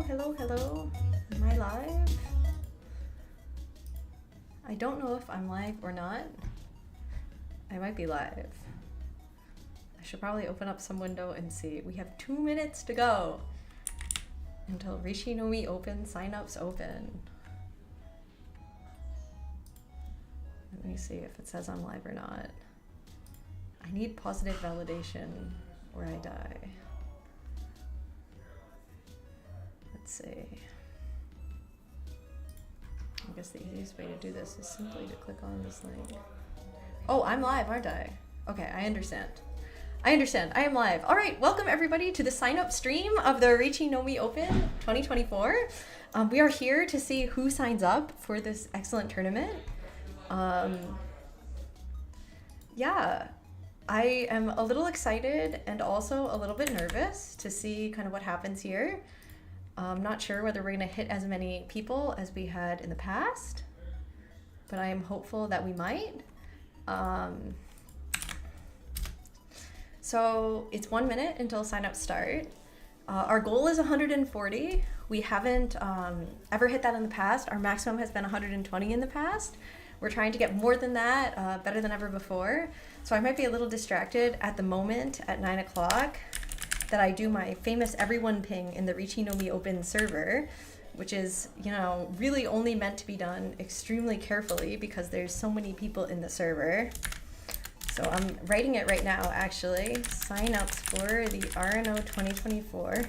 hello. Am I live? I don't know if I'm live or not. I might be live. I should probably open up some window and see. We have 2 minutes to go until Riichi Nomi open, signups open. Let me see if it says I'm live or not. I need positive validation or I die. Let's see. I guess the easiest way to do this is simply to click on this link. Oh, I'm live, aren't I? Okay, I understand. I am live. All right, welcome everybody to the sign up stream of the Riichi Nomi Open 2024. We are here to see who signs up for this excellent tournament. Yeah, I am a little excited and also a little bit nervous to see kind of what happens here. I'm not sure whether we're going to hit as many people as we had in the past, but I am hopeful that we might. So it's 1 minute until signups start. Our goal is 140. We haven't ever hit that in the past. Our maximum has been 120 in the past. We're trying to get more than that, better than ever before. So I might be a little distracted at the moment at 9 o'clock that I do my famous everyone ping in the Riichi Nomi Open server, which is, you know, really only meant to be done extremely carefully because there's so many people in the server. So I'm writing it right now, actually. Signups for the RNO 2024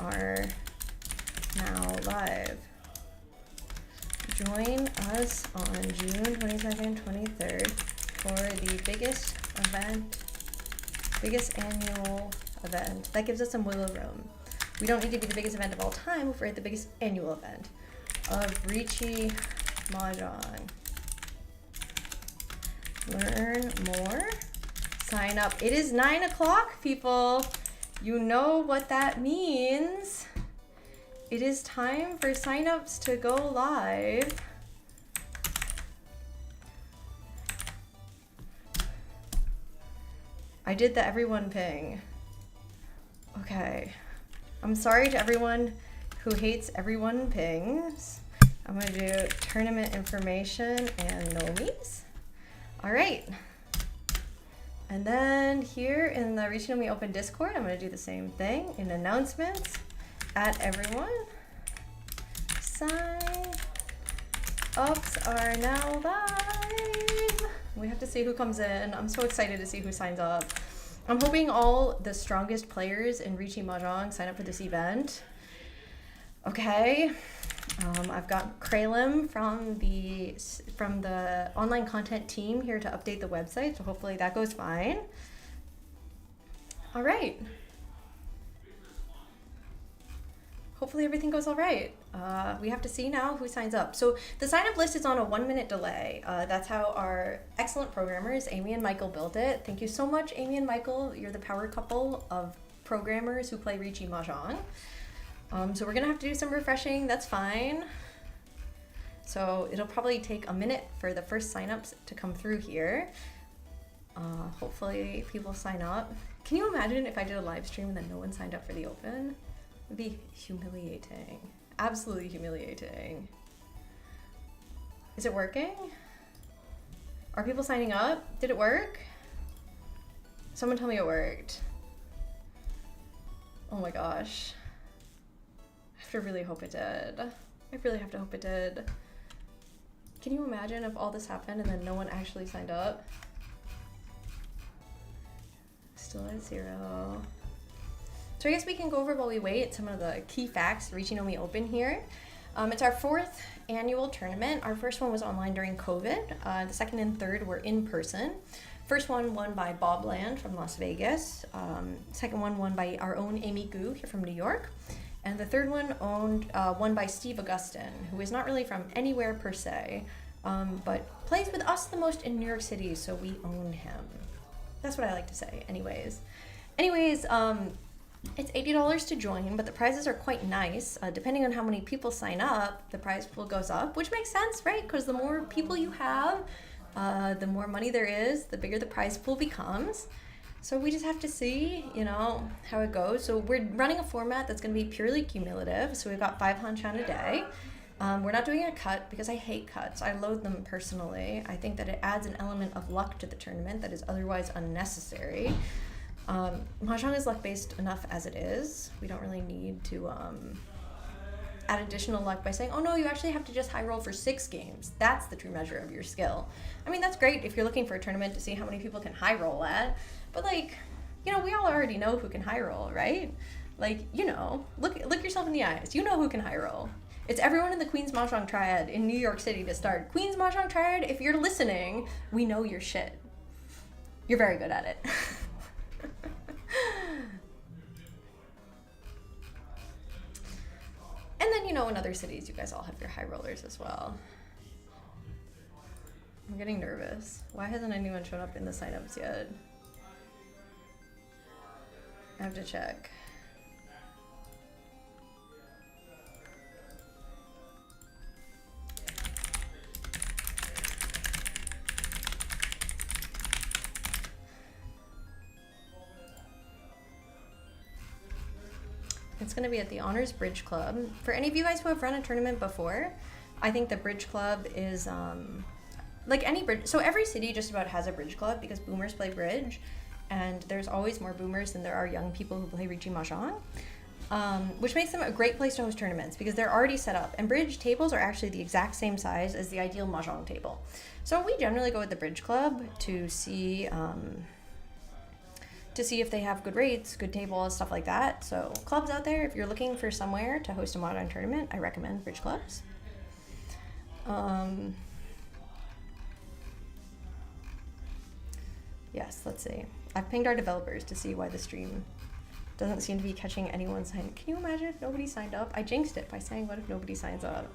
are now live. Join us on June 22nd, 23rd for the biggest event, biggest annual event. That gives us some wiggle room. We don't need to be the biggest event of all time if we're at the biggest annual event of Riichi MAHJONG. Learn more. Sign up. It is 9 o'clock, people. You know what that means. It is time for signups to go live. I did the everyone ping. Okay. I'm sorry to everyone who hates everyone pings. I'm gonna do tournament information and nomis. All right. And then here in the Riichi Nomi Open Discord, I'm gonna do the same thing in announcements. Add everyone. Sign ups are now live. We have to see who comes in. I'm so excited to see who signs up. I'm hoping all the strongest players in Riichi MAHJONG sign up for this event. Okay. I've got Kralim from the online content team here to update the website, so hopefully that goes fine. All right. Hopefully everything goes all right. We have to see now who signs up. So the sign up list is on a 1 minute delay. That's how our excellent programmers, Amy and Michael, built it. Thank you so much, Amy and Michael. You're the power couple of programmers who play Riichi MAHJONG. So we're gonna have to do some refreshing, that's fine. So it'll probably take a minute for the first signups to come through here. Hopefully people sign up. Can you imagine if I did a live stream and then no one signed up for the open? It'd be humiliating, absolutely humiliating. Is it working? Are people signing up? Did it work? Someone tell me it worked. Oh my gosh. I have to really hope it did. I really have to hope it did. Can you imagine if all this happened and then no one actually signed up? Still at 0. So I guess we can go over while we wait some of the key facts Riichi Nomi Open here. It's our 4th annual tournament. Our first one was online during COVID. The second and third were in person. First one won by Bob Land from Las Vegas. Second one won by our own Amy Gu here from New York. And the third one won by Steve Augustin, who is not really from anywhere per se, but plays with us the most in New York City, so we own him. That's what I like to say, anyways. It's $80 to join, but the prizes are quite nice. Depending on how many people sign up, the prize pool goes up, which makes sense, right? Because the more people you have, the more money there is, the bigger the prize pool becomes. So we just have to see, how it goes. So we're running a format that's going to be purely cumulative. So we've got 5 hanchan a day. We're not doing a cut because I hate cuts. I loathe them personally. I think that it adds an element of luck to the tournament that is otherwise unnecessary. MAHJONG is luck-based enough as it is. We don't really need to add additional luck by saying, oh no, you actually have to just high roll for 6 games. That's the true measure of your skill. I mean, that's great if you're looking for a tournament to see how many people can high roll at, but we all already know who can high roll, right? Look yourself in the eyes. You know who can high roll. It's everyone in the Queen's MAHJONG Triad in New York City to start. Queen's MAHJONG Triad, if you're listening, we know your shit. You're very good at it. And then, in other cities, you guys all have your high rollers as well. I'm getting nervous. Why hasn't anyone shown up in the signups yet? I have to check. It's going to be at the Honors Bridge Club. For any of you guys who have run a tournament before, I think the Bridge Club is like any bridge. So every city just about has a Bridge Club because boomers play bridge, and there's always more boomers than there are young people who play Riichi MAHJONG, which makes them a great place to host tournaments because they're already set up. And bridge tables are actually the exact same size as the ideal MAHJONG table. So we generally go with the Bridge Club to see if they have good rates, good tables, stuff like that. So clubs out there, if you're looking for somewhere to host a MAHJONG tournament, I recommend bridge clubs. Yes, let's see. I've pinged our developers to see why the stream doesn't seem to be catching anyone signed. Can you imagine if nobody signed up? I jinxed it by saying, what if nobody signs up?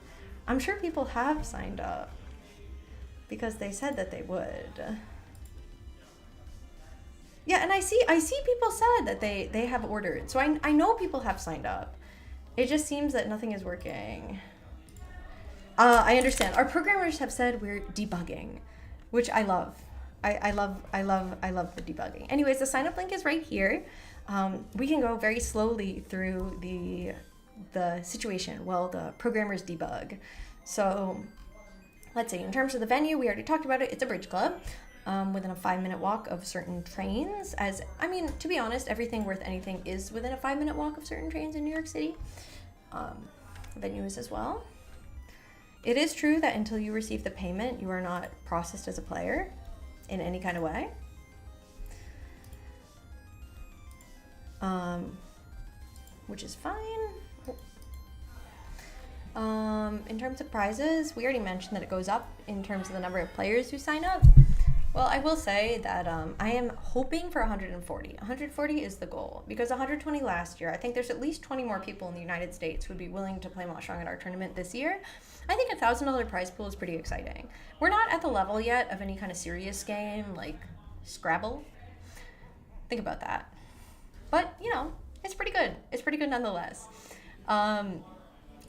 I'm sure people have signed up because they said that they would. Yeah, and I see people said that they have ordered. So I know people have signed up. It just seems that nothing is working. I understand. Our programmers have said we're debugging, which I love. I love the debugging. Anyways, the sign up link is right here. We can go very slowly through the situation while the programmers debug. So let's see, in terms of the venue, we already talked about it. It's a bridge club. Within a 5-minute walk of certain trains. To be honest, everything worth anything is within a 5-minute walk of certain trains in New York City. Venue is as well. It is true that until you receive the payment, you are not processed as a player in any kind of way. Which is fine. In terms of prizes, we already mentioned that it goes up in terms of the number of players who sign up. Well, I will say that I am hoping for 140. 140 is the goal because 120 last year. I think there's at least 20 more people in the United States who would be willing to play MAHJONG at our tournament this year. I think a $1,000 prize pool is pretty exciting. We're not at the level yet of any kind of serious game like Scrabble. Think about that. But, it's pretty good. It's pretty good nonetheless.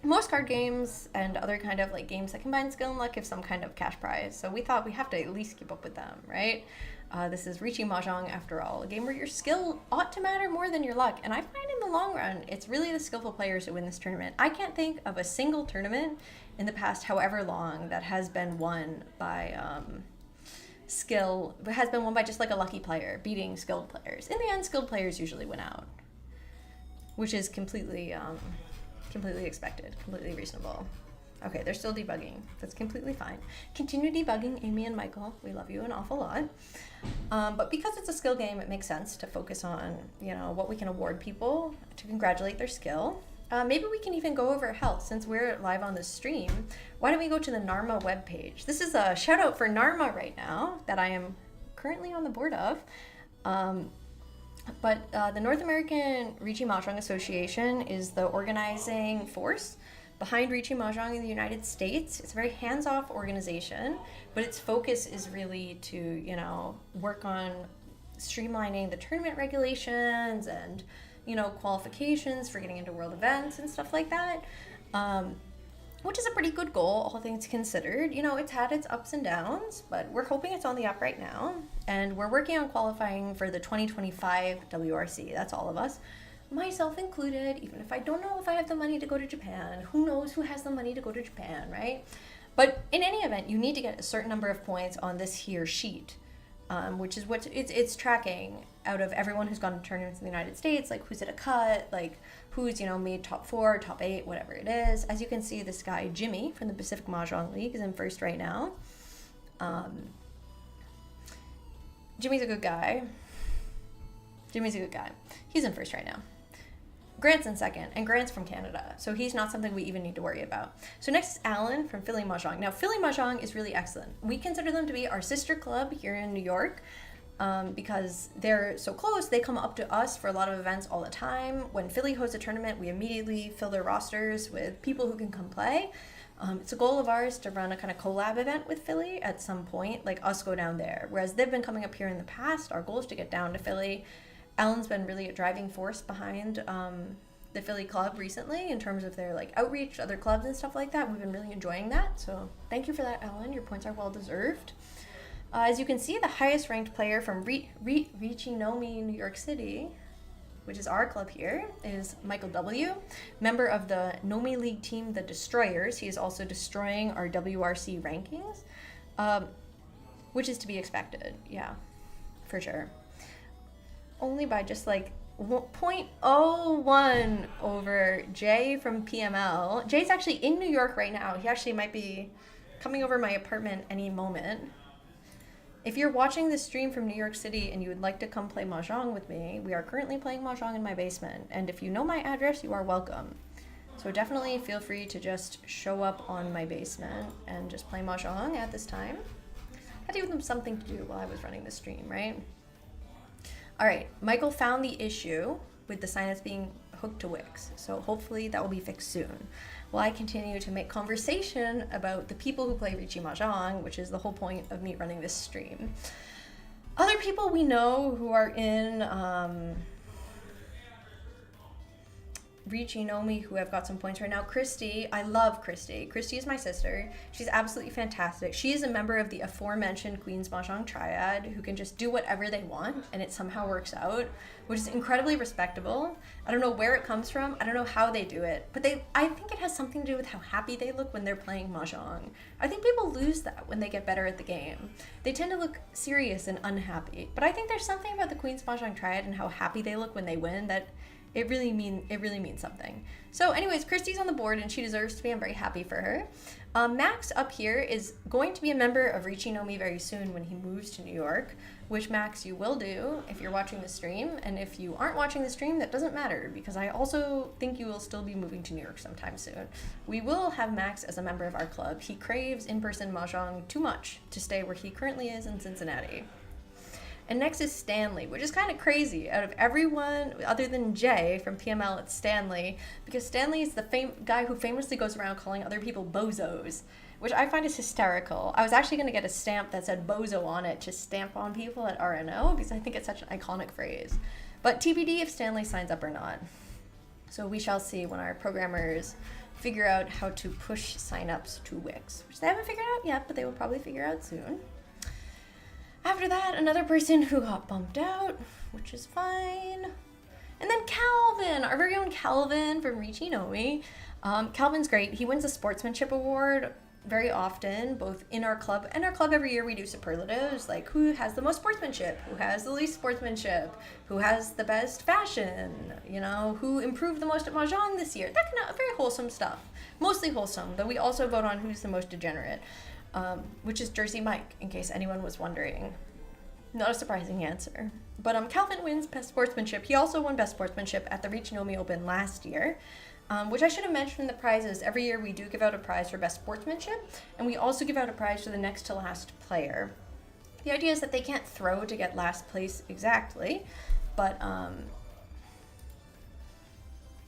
Most card games and other kind of games that combine skill and luck have some kind of cash prize. So we thought we have to at least keep up with them, right? This is Riichi MAHJONG after all, a game where your skill ought to matter more than your luck. And I find in the long run, it's really the skillful players who win this tournament. I can't think of a single tournament in the past however long that has been won by skill, has been won by just a lucky player beating skilled players. In the end, skilled players usually win out, which is completely expected, completely reasonable. Okay, they're still debugging. That's completely fine. Continue debugging, Amy and Michael. We love you an awful lot. But because it's a skill game, it makes sense to focus on, what we can award people to congratulate their skill. Maybe we can even go over health since we're live on the stream. Why don't we go to the NARMA webpage? This is a shout out for NARMA right now that I am currently on the board of. But the North American Riichi MAHJONG Association is the organizing force behind Riichi MAHJONG in the United States. It's a very hands-off organization, but its focus is really to, work on streamlining the tournament regulations and, qualifications for getting into world events and stuff like that. which is a pretty good goal, all things considered. You know, it's had its ups and downs, but we're hoping it's on the up right now. And we're working on qualifying for the 2025 WRC. That's all of us, myself included. Even if I don't know if I have the money to go to Japan, who knows who has the money to go to Japan, right? But in any event, you need to get a certain number of points on this here sheet, which is what it's tracking out of everyone who's gone to tournaments in the United States, like who's at a cut, like who's, you know, made top 4, top 8, whatever it is. As you can see, this guy, Jimmy, from the Pacific Mahjong League, is in first right now. Jimmy's a good guy. He's in first right now. Grant's in second, and Grant's from Canada, so he's not something we even need to worry about. So next is Alan from Philly Mahjong. Now, Philly Mahjong is really excellent. We consider them to be our sister club here in New York, because they're so close. They come up to us for a lot of events all the time. When Philly hosts a tournament, we immediately fill their rosters with people who can come play. It's a goal of ours to run a kind of collab event with Philly at some point, like us go down there. Whereas they've been coming up here in the past, our goal is to get down to Philly. Alan's been really a driving force behind the Philly club recently in terms of their like outreach to other clubs and stuff like that. We've been really enjoying that. So thank you for that, Alan. Your points are well deserved. As you can see, the highest ranked player from Riichi Nomi, New York City, which is our club here, is Michael W., member of the Nomi League team, the Destroyers. He is also destroying our WRC rankings, which is to be expected. Yeah, for sure. Only by just like 0.01 over Jay from PML. Jay's actually in New York right now. He actually might be coming over my apartment any moment. If you're watching this stream from New York City and you would like to come play Mahjong with me, we are currently playing Mahjong in my basement. And if you know my address, you are welcome. So definitely feel free to just show up on my basement and just play Mahjong at this time. Had to give them something to do while I was running the stream, right? All right, Michael found the issue with the signups being hooked to Wix. So hopefully that will be fixed soon. While I continue to make conversation about the people who play Riichi Mahjong, which is the whole point of me running this stream. Other people we know who are in Riichi Nomi who have got some points right now. Christy, I love Christy. Christy is my sister. She's absolutely fantastic. She is a member of the aforementioned Queen's Mahjong Triad who can just do whatever they want and it somehow works out, which is incredibly respectable. I don't know where it comes from. I don't know how they do it, but I think it has something to do with how happy they look when they're playing Mahjong. I think people lose that when they get better at the game. They tend to look serious and unhappy, but I think there's something about the Queen's Mahjong Triad and how happy they look when they win that it really means something. So anyways, Christy's on the board and she deserves to be. I'm very happy for her. Max up here is going to be a member of Riichi Nomi very soon when he moves to New York, which Max you will do if you're watching the stream. And if you aren't watching the stream, that doesn't matter because I also think you will still be moving to New York sometime soon. We will have Max as a member of our club. He craves in-person Mahjong too much to stay where he currently is in Cincinnati. And next is Stanley, which is kind of crazy. Out of everyone other than Jay from PML, it's Stanley, because Stanley is the guy who famously goes around calling other people bozos, which I find is hysterical. I was actually going to get a stamp that said bozo on it to stamp on people at RNO, because I think it's such an iconic phrase. But TBD if Stanley signs up or not. So we shall see when our programmers figure out how to push signups to Wix, which they haven't figured out yet, but they will probably figure out soon. After that, another person who got bumped out, which is fine. And then Calvin, our very own Calvin from Riichi Nomi. Calvin's great. He wins a sportsmanship award very often, both in our club and our club every year we do superlatives, like who has the most sportsmanship, who has the least sportsmanship, who has the best fashion, you know, who improved the most at Mahjong this year. That kind of very wholesome stuff. Mostly wholesome, though we also vote on who's the most degenerate. Which is Jersey Mike, in case anyone was wondering. Not a surprising answer. But Calvin wins Best Sportsmanship. He also won Best Sportsmanship at the Riichi Nomi Open last year, which I should have mentioned in the prizes. Every year we do give out a prize for Best Sportsmanship, and we also give out a prize to the next to last player. The idea is that they can't throw to get last place exactly, but,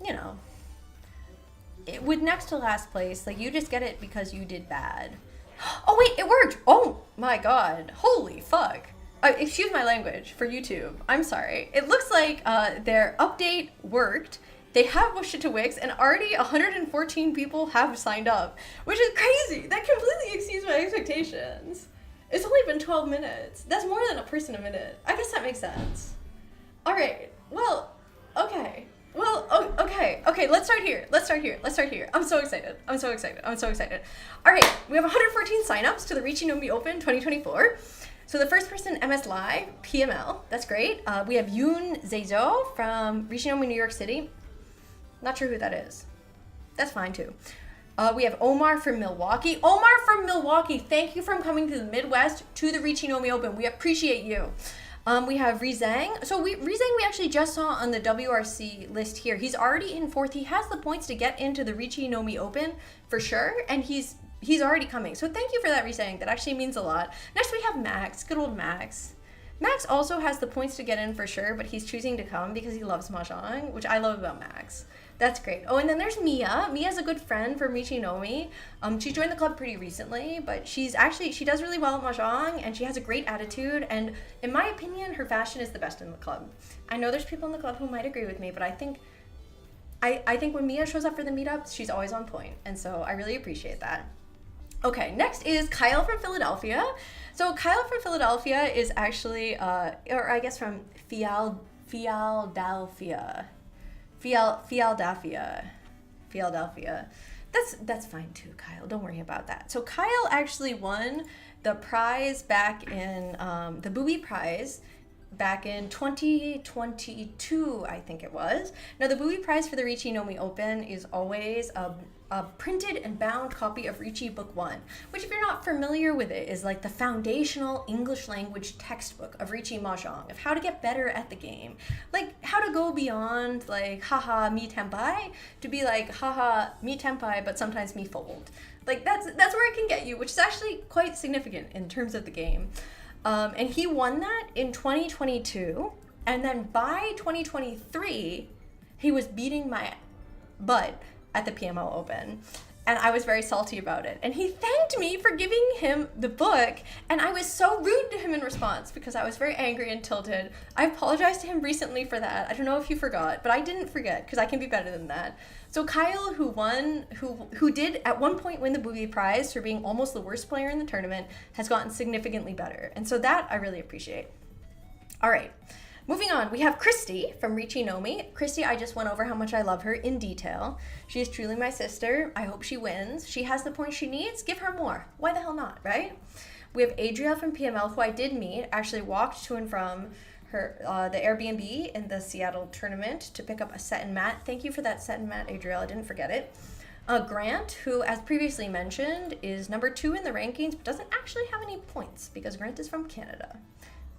you know, with next to last place, like, you just get it because you did bad. Oh wait, it worked! Oh my god, holy fuck. Excuse my language for YouTube, I'm sorry. It looks like their update worked They have pushed it to Wix, and already 114 people have signed up, which is crazy. That completely exceeds my expectations. It's only been 12 minutes. That's more than a person a minute. I guess that makes sense. All right. Well, okay. Well, okay. Let's start here. I'm so excited. All right. We have 114 signups to the Riichi Nomi Open 2024. So the first person, MS Live, PML. That's great. We have Yoon Zezo from Riichi Nomi, New York City. Not sure who that is. That's fine too. We have Omar from Milwaukee. Thank you for coming to the Midwest to the Riichi Nomi Open. We appreciate you. We have Rizang. So Rizang we actually just saw on the WRC list here. He's already in 4th. He has the points to get into the Riichi Nomi Open for sure, and he's already coming. So thank you for that, Rizang. That actually means a lot. Next we have Max. Good old Max. Max also has the points to get in for sure, but he's choosing to come because he loves MAHJONG, which I love about Max. That's great. Oh, and then there's Mia. Mia's a good friend from Riichi Nomi. She joined the club pretty recently, but she does really well at MAHJONG, and she has a great attitude, and in my opinion, her fashion is the best in the club. I know there's people in the club who might agree with me, but I think when Mia shows up for the meetups, she's always on point, and so I really appreciate that. Okay, next is Kyle from Philadelphia. So Kyle from Philadelphia is actually, or I guess from Philadelphia. That's fine too, Kyle. Don't worry about that. So Kyle actually won the prize back in the Booby Prize back in 2022, I think it was. Now the Booby Prize for the Riichi Nomi Open is always a printed and bound copy of Riichi Book 1, which if you're not familiar with it is like the foundational English language textbook of Riichi MAHJONG, of how to get better at the game. Like how to go beyond like haha me tenpai to be like haha me tenpai but sometimes me fold. Like that's where it can get you, which is actually quite significant in terms of the game. And he won that in 2022, and then by 2023 he was beating my butt at the PML Open, and I was very salty about it. And he thanked me for giving him the book, and I was so rude to him in response because I was very angry and tilted. I apologized to him recently for that. I don't know if you forgot, but I didn't forget because I can be better than that. So Kyle, who did at one point win the Booby Prize for being almost the worst player in the tournament, has gotten significantly better. And so that I really appreciate. All right. Moving on, we have Christy from Riichi Nomi. Christy, I just went over how much I love her in detail. She is truly my sister. I hope she wins. She has the points she needs. Give her more. Why the hell not, right? We have Adriel from PML, who I did meet. Actually walked to and from her the Airbnb in the Seattle tournament to pick up a set and mat. Thank you for that set and mat, Adriel. I didn't forget it. Grant, who, as previously mentioned, is number 2 in the rankings, but doesn't actually have any points because Grant is from Canada.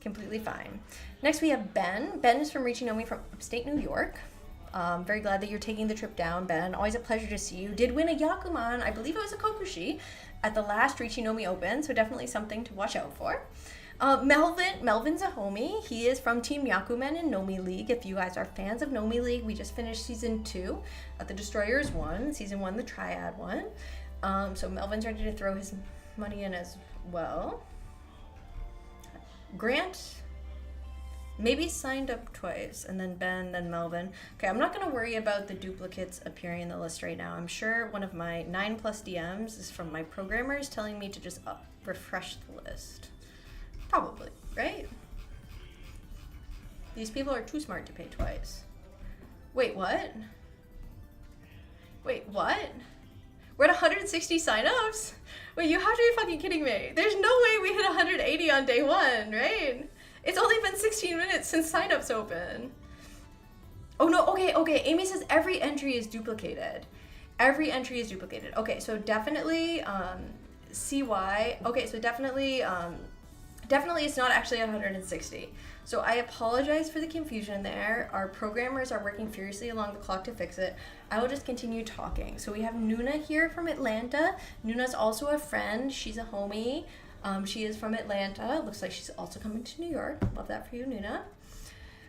Completely fine. Next we have Ben. Ben is from Riichi Nomi from upstate New York. Very glad that you're taking the trip down, Ben. Always a pleasure to see you. Did win a Yakuman, I believe it was a Kokushi, at the last Riichi Nomi Open, so definitely something to watch out for. Melvin's a homie. He is from Team Yakumen in Nomi League. If you guys are fans of Nomi League, we just finished Season 2 at the Destroyers 1. Season 1, the Triad 1. So Melvin's ready to throw his money in as well. Grant maybe signed up twice, and then Ben, then Melvin. Okay, I'm not going to worry about the duplicates appearing in the list right now. I'm sure one of my 9+ DMs is from my programmers telling me to just refresh the list. Probably, right? These people are too smart to pay twice. Wait, what? We're at 160 signups? Wait, you have to be fucking kidding me. There's no way we hit 180 on day 1, right? It's only been 16 minutes since signups open. Oh no, okay. Amy says every entry is duplicated. Okay, so definitely CY. Okay, so definitely it's not actually 160. So I apologize for the confusion there. Our programmers are working furiously along the clock to fix it. I will just continue talking. So we have Nuna here from Atlanta. Nuna's also a friend. She's a homie. She is from Atlanta. Looks like she's also coming to New York. Love that for you, Nuna.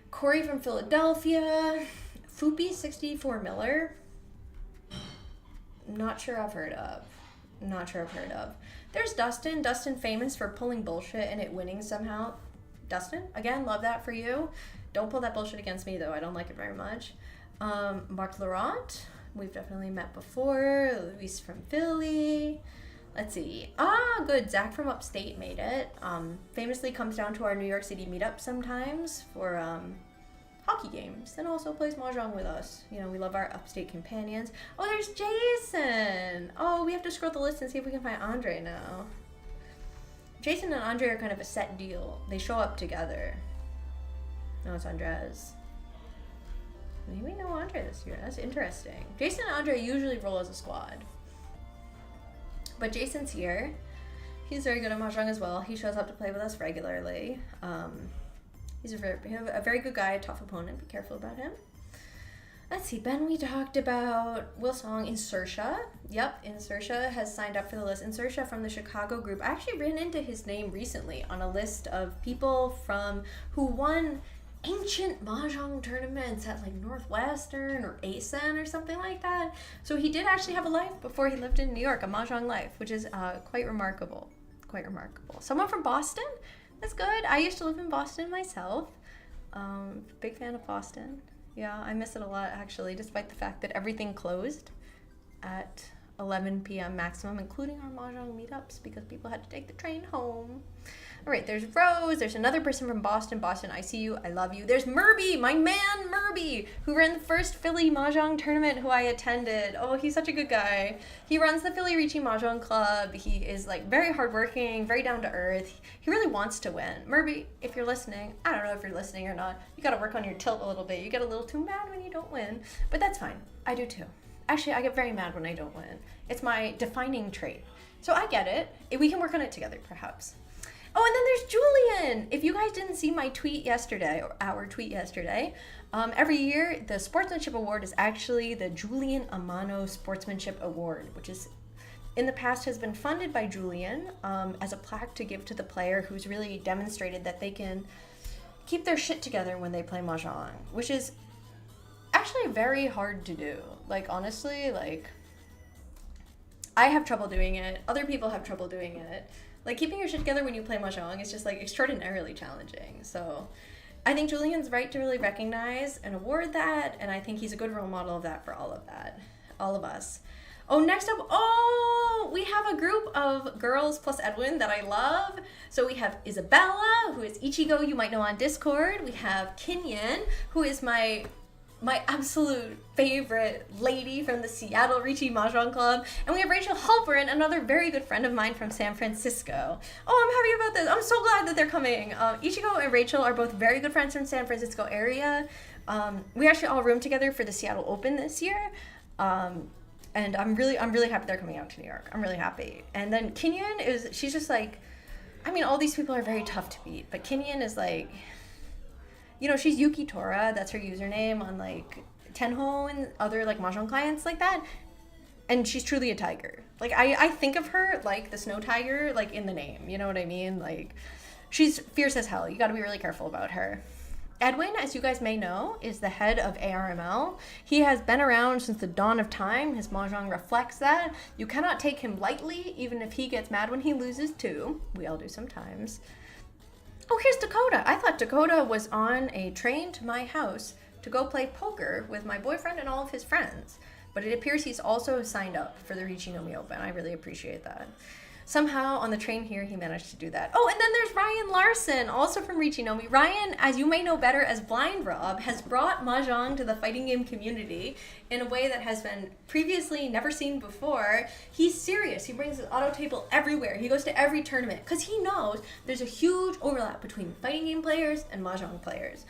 Corey from Philadelphia. Fupi64 Miller. Not sure I've heard of. There's Dustin. Dustin famous for pulling bullshit and it winning somehow. Dustin, again, love that for you. Don't pull that bullshit against me, though. I don't like it very much. Marc Laurent, we've definitely met before. Luis from Philly. Let's see. Good. Zach from upstate made it. Famously comes down to our New York City meetup sometimes for hockey games, and also plays Mahjong with us. You know, we love our upstate companions. Oh, there's Jason. Oh, we have to scroll the list and see if we can find Andre now. Jason and Andre are kind of a set deal. They show up together. No, it's Andres. Maybe we know Andre this year. That's interesting. Jason and Andre usually roll as a squad. But Jason's here. He's very good at Mahjong as well. He shows up to play with us regularly. He's a very good guy, a tough opponent. Be careful about him. Let's see, Ben, we talked about Will Song. Insertia. Yep, Insertia has signed up for the list. Insertia from the Chicago group. I actually ran into his name recently on a list of people who won ancient Mahjong tournaments at like Northwestern or ASEN or something like that. So he did actually have a life before he lived in New York, a Mahjong life, which is quite remarkable. Quite remarkable. Someone from Boston? That's good. I used to live in Boston myself. Big fan of Boston. Yeah, I miss it a lot actually, despite the fact that everything closed at 11 p.m. maximum, including our Mahjong meetups, because people had to take the train home. All right, there's Rose. There's another person from Boston. Boston, I see you. I love you. There's Murby, my man Murby, who ran the first Philly Mahjong tournament who I attended. Oh, he's such a good guy. He runs the Philly Riichi Mahjong Club. He is like very hardworking, very down to earth. He really wants to win. Murby, if you're listening, I don't know if you're listening or not. You got to work on your tilt a little bit. You get a little too mad when you don't win, but that's fine. I do too. Actually, I get very mad when I don't win. It's my defining trait. So I get it. We can work on it together, perhaps. Oh, and then there's Julian. If you guys didn't see my tweet yesterday, or our tweet yesterday, every year the Sportsmanship Award is actually the Julian Amano Sportsmanship Award, which is in the past has been funded by Julian as a plaque to give to the player who's really demonstrated that they can keep their shit together when they play Mahjong, which is actually very hard to do. Like, honestly, like, I have trouble doing it. Other people have trouble doing it. Like, keeping your shit together when you play Mahjong is just, like, extraordinarily challenging. So I think Julian's right to really recognize and award that, and I think he's a good role model of that for all of us. Oh, next up, we have a group of girls plus Edwin that I love. So we have Isabella, who is Ichigo, you might know on Discord. We have Kinyan, who is my absolute favorite lady from the Seattle Riichi Mahjong Club. And we have Rachel Halperin, another very good friend of mine from San Francisco. Oh, I'm happy about this. I'm so glad that they're coming. Ichigo and Rachel are both very good friends from San Francisco area. We actually all roomed together for the Seattle Open this year. And I'm really happy they're coming out to New York. I'm really happy. And then Kinyan she's just like, I mean, all these people are very tough to beat, but Kinyan is like, you know, she's Yuki Tora, that's her username on like Tenho and other like Mahjong clients like that. And she's truly a tiger. Like I think of her like the snow tiger, like in the name, you know what I mean? Like she's fierce as hell. You gotta be really careful about her. Edwin, as you guys may know, is the head of ARML. He has been around since the dawn of time. His Mahjong reflects that. You cannot take him lightly, even if he gets mad when he loses too. We all do sometimes. Oh, here's Dakota. I thought Dakota was on a train to my house to go play poker with my boyfriend and all of his friends. But it appears he's also signed up for the Riichi Nomi Open. I really appreciate that. Somehow on the train here, he managed to do that. Oh, and then there's Ryan Larson, also from Riichi Nomi. Ryan, as you may know better as Blind Rob, has brought Mahjong to the fighting game community in a way that has been previously never seen before. He's serious. He brings his auto table everywhere. He goes to every tournament because he knows there's a huge overlap between fighting game players and Mahjong players.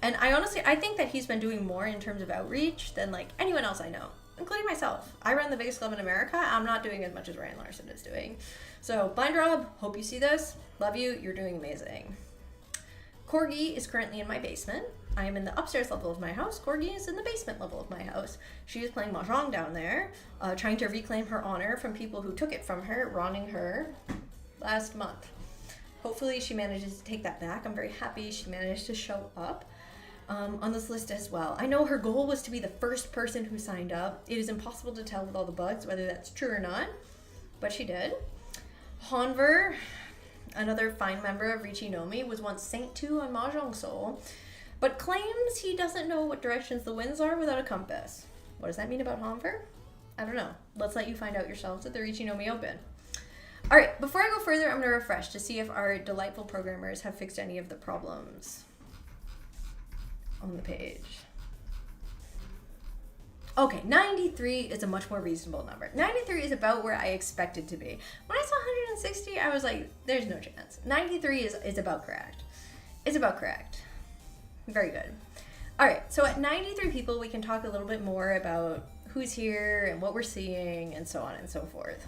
And I think that he's been doing more in terms of outreach than like anyone else I know, including myself. I run the biggest club in America. I'm not doing as much as Ryan Larson is doing. So, Blind Rob, hope you see this. Love you. You're doing amazing. Corgi is currently in my basement. I am in the upstairs level of my house. Corgi is in the basement level of my house. She is playing Mahjong down there, trying to reclaim her honor from people who took it from her, wronging her last month. Hopefully she manages to take that back. I'm very happy she managed to show up on this list as well. I know her goal was to be the first person who signed up. It is impossible to tell with all the bugs whether that's true or not, but she did. Honver, another fine member of Riichi Nomi, was once Saint 2 on Mahjong Soul. but claims he doesn't know what directions the winds are without a compass. What does that mean about Hanver? I don't know. Let's let you find out yourselves at the Riichi Nomi Open. All right, before I go further, I'm going to refresh to see if our delightful programmers have fixed any of the problems on the page. Okay, 93 is a much more reasonable number. 93 is about where I expected to be. When I saw 160, I was like, there's no chance. 93 is about correct. It's about correct. Very good. All right, so at 93 people, we can talk a little bit more about who's here and what we're seeing and so on and so forth.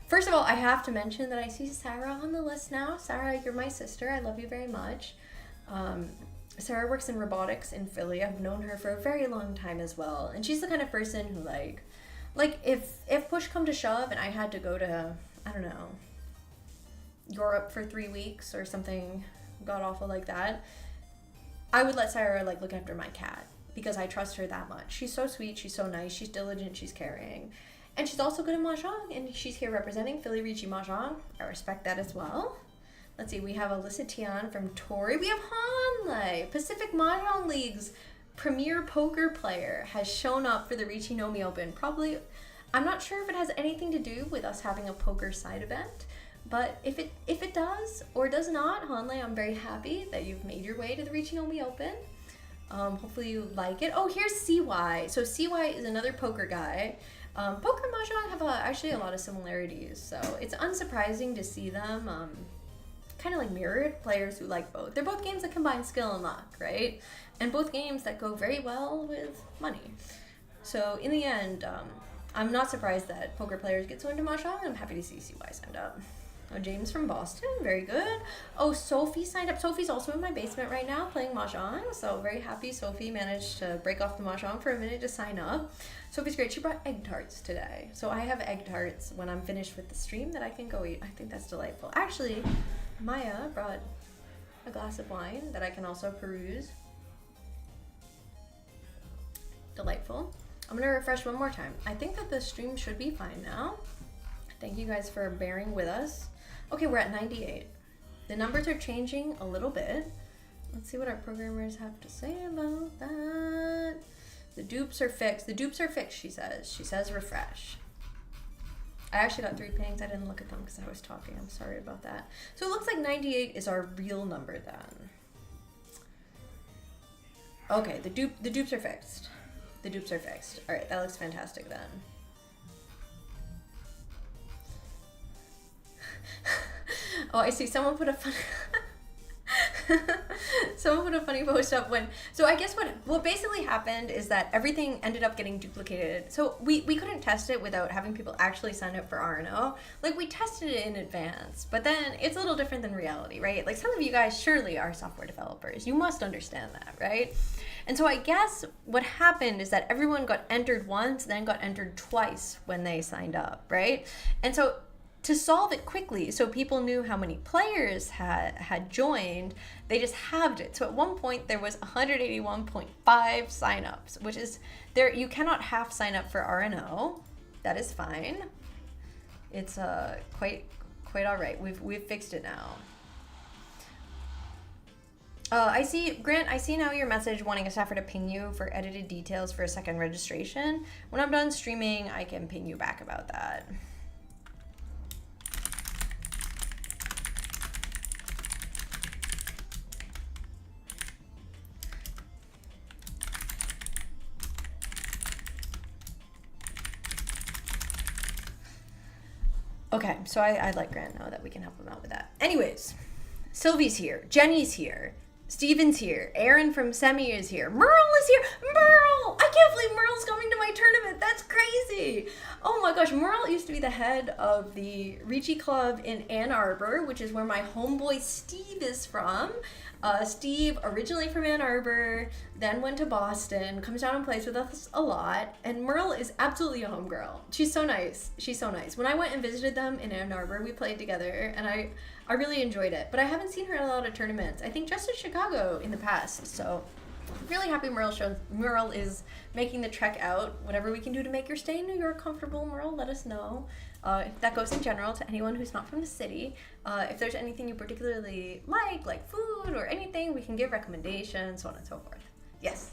First of all, I have to mention that I see Sarah on the list now. Sarah, you're my sister. I love you very much. Sarah works in robotics in Philly. I've known her for a very long time as well. And she's the kind of person who like if push come to shove and I had to go to, I don't know, Europe for 3 weeks or something god awful like that, I would let Sarah like look after my cat because I trust her that much. She's so sweet, she's so nice, she's diligent, she's caring. And she's also good at MAHJONG, and she's here representing Philly Riichi MAHJONG. I respect that as well. Let's see, we have Alyssa Tian from Tori. We have Hanlei, Pacific MAHJONG League's premier poker player, has shown up for the Riichi Nomi Open. Probably, I'm not sure if it has anything to do with us having a poker side event, but if it does or does not, Hanlei, I'm very happy that you've made your way to the Riichi Nomi Open. Hopefully you like it. Oh, here's CY. So CY is another poker guy. Poker and MAHJONG have actually a lot of similarities, so it's unsurprising to see them kind of like mirrored players who like both. They're both games that combine skill and luck, right? And both games that go very well with money. So in the end, I'm not surprised that poker players get so into MAHJONG, and I'm happy to see CY signed up. Oh, James from Boston, very good. Oh, Sophie signed up. Sophie's also in my basement right now playing MAHJONG, so very happy Sophie managed to break off the MAHJONG for a minute to sign up. Sophie's great. She brought egg tarts today, so I have egg tarts when I'm finished with the stream that I can go eat. I think that's delightful. Actually, Maya brought a glass of wine that I can also peruse. Delightful. I'm gonna refresh one more time. I think that the stream should be fine now. Thank you guys for bearing with us. Okay, we're at 98. The numbers are changing a little bit. Let's see what our programmers have to say about that. The dupes are fixed. The dupes are fixed, she says. She says refresh. I actually got 3 pings. I didn't look at them because I was talking. I'm sorry about that. So it looks like 98 is our real number then. Okay, the dupes are fixed. The dupes are fixed. All right, that looks fantastic then. Oh, I see. Someone put a funny post up when. So I guess what basically happened is that everything ended up getting duplicated. So we couldn't test it without having people actually sign up for RNO. Like we tested it in advance, but then it's a little different than reality, right? Like some of you guys surely are software developers. You must understand that, right? And so I guess what happened is that everyone got entered once, then got entered twice when they signed up, right? And so to solve it quickly, so people knew how many players had joined, they just halved it. So at one point there was 181.5 signups, which is there. You cannot half sign up for RNO. That is fine. It's quite all right. We've fixed it now. I see, Grant, I see now your message wanting a staffer to ping you for edited details for a second registration. When I'm done streaming, I can ping you back about that. Okay, so I let Grant know that we can help him out with that. Anyways, Sylvie's here, Jenny's here, Steven's here, Aaron from Semi is here, Merle is here. Merle! I can't believe Merle's coming to my tournament. That's crazy. Oh my gosh, Merle used to be the head of the Riichi Club in Ann Arbor, which is where my homeboy Steve is from. Steve, originally from Ann Arbor, then went to Boston, comes down and plays with us a lot, and Merle is absolutely a homegirl. She's so nice. She's so nice. When I went and visited them in Ann Arbor, we played together, and I really enjoyed it. But I haven't seen her in a lot of tournaments. I think just in Chicago in the past, so Really happy Merle is making the trek out. Whatever we can do to make your stay in New York comfortable, Merle, let us know. That goes in general to anyone who's not from the city. If there's anything you particularly like food or anything, we can give recommendations, so on and so forth. Yes.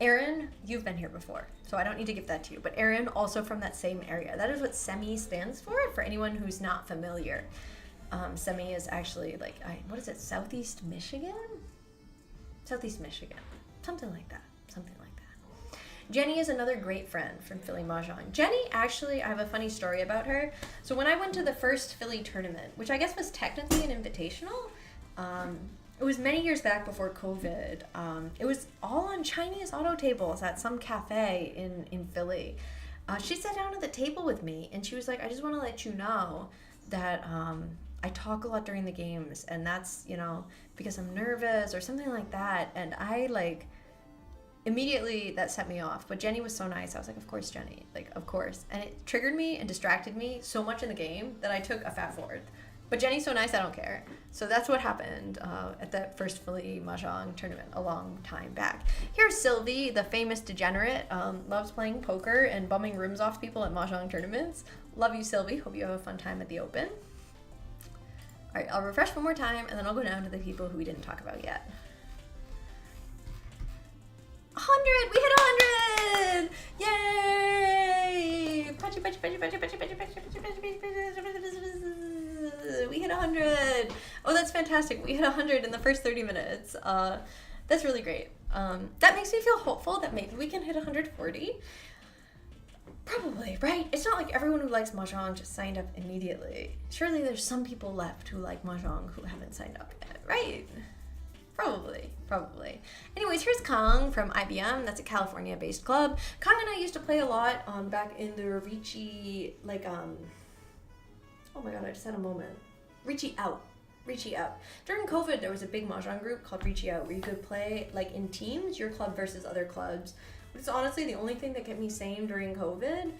Erin, you've been here before, so I don't need to give that to you. But Erin, also from that same area. That is what SEMI stands for anyone who's not familiar. SEMI is actually like, what is it, Southeast Michigan? Southeast Michigan. Something like that. Jenny is another great friend from Philly MAHJONG. Jenny, actually, I have a funny story about her. So when I went to the first Philly tournament, which I guess was technically an invitational, it was many years back before COVID. It was all on Chinese auto tables at some cafe in Philly. She sat down at the table with me and she was like, I just want to let you know that I talk a lot during the games, and that's, because I'm nervous or something like that. And I immediately that set me off. But Jenny was so nice. I was like, of course, Jenny, of course. And it triggered me and distracted me so much in the game that I took a fat forward. But Jenny's so nice, I don't care. So that's what happened at that first Philly MAHJONG tournament a long time back. Here's Sylvie, the famous degenerate, loves playing poker and bumming rooms off people at MAHJONG tournaments. Love you, Sylvie. Hope you have a fun time at the Open. All right, I'll refresh one more time, and then I'll go down to the people who we didn't talk about yet. 100! We hit 100! Yay! We hit 100! Oh, that's fantastic. We hit 100 in the first 30 minutes. That's really great. That makes me feel hopeful that maybe we can hit 140. Probably, right? It's not like everyone who likes MAHJONG just signed up immediately. Surely there's some people left who like MAHJONG who haven't signed up yet, right? Probably. Anyways, here's Kang from IBM. That's a California-based club. Kang and I used to play a lot back in the Riichi, oh my god, I just had a moment. Riichi Out. During COVID, there was a big MAHJONG group called Riichi Out where you could play in teams, your club versus other clubs. It's honestly the only thing that kept me sane during COVID.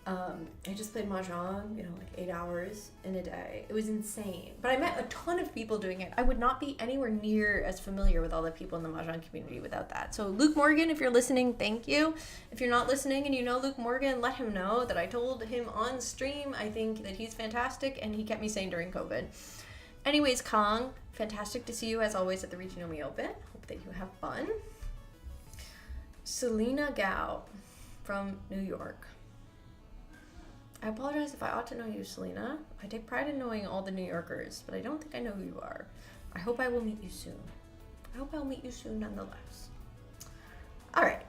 I just played MAHJONG, 8 hours in a day. It was insane. But I met a ton of people doing it. I would not be anywhere near as familiar with all the people in the MAHJONG community without that. So Luke Morgan, if you're listening, thank you. If you're not listening and you know Luke Morgan, let him know that I told him on stream I think that he's fantastic and he kept me sane during COVID. Anyways, Kang, fantastic to see you as always at the Riichi Nomi Open. Hope that you have fun. Selena Gao from New York. I apologize if I ought to know you, Selena. I take pride in knowing all the New Yorkers, but I don't think I know who you are. I hope I will meet you soon. I hope I'll meet you soon nonetheless. All right,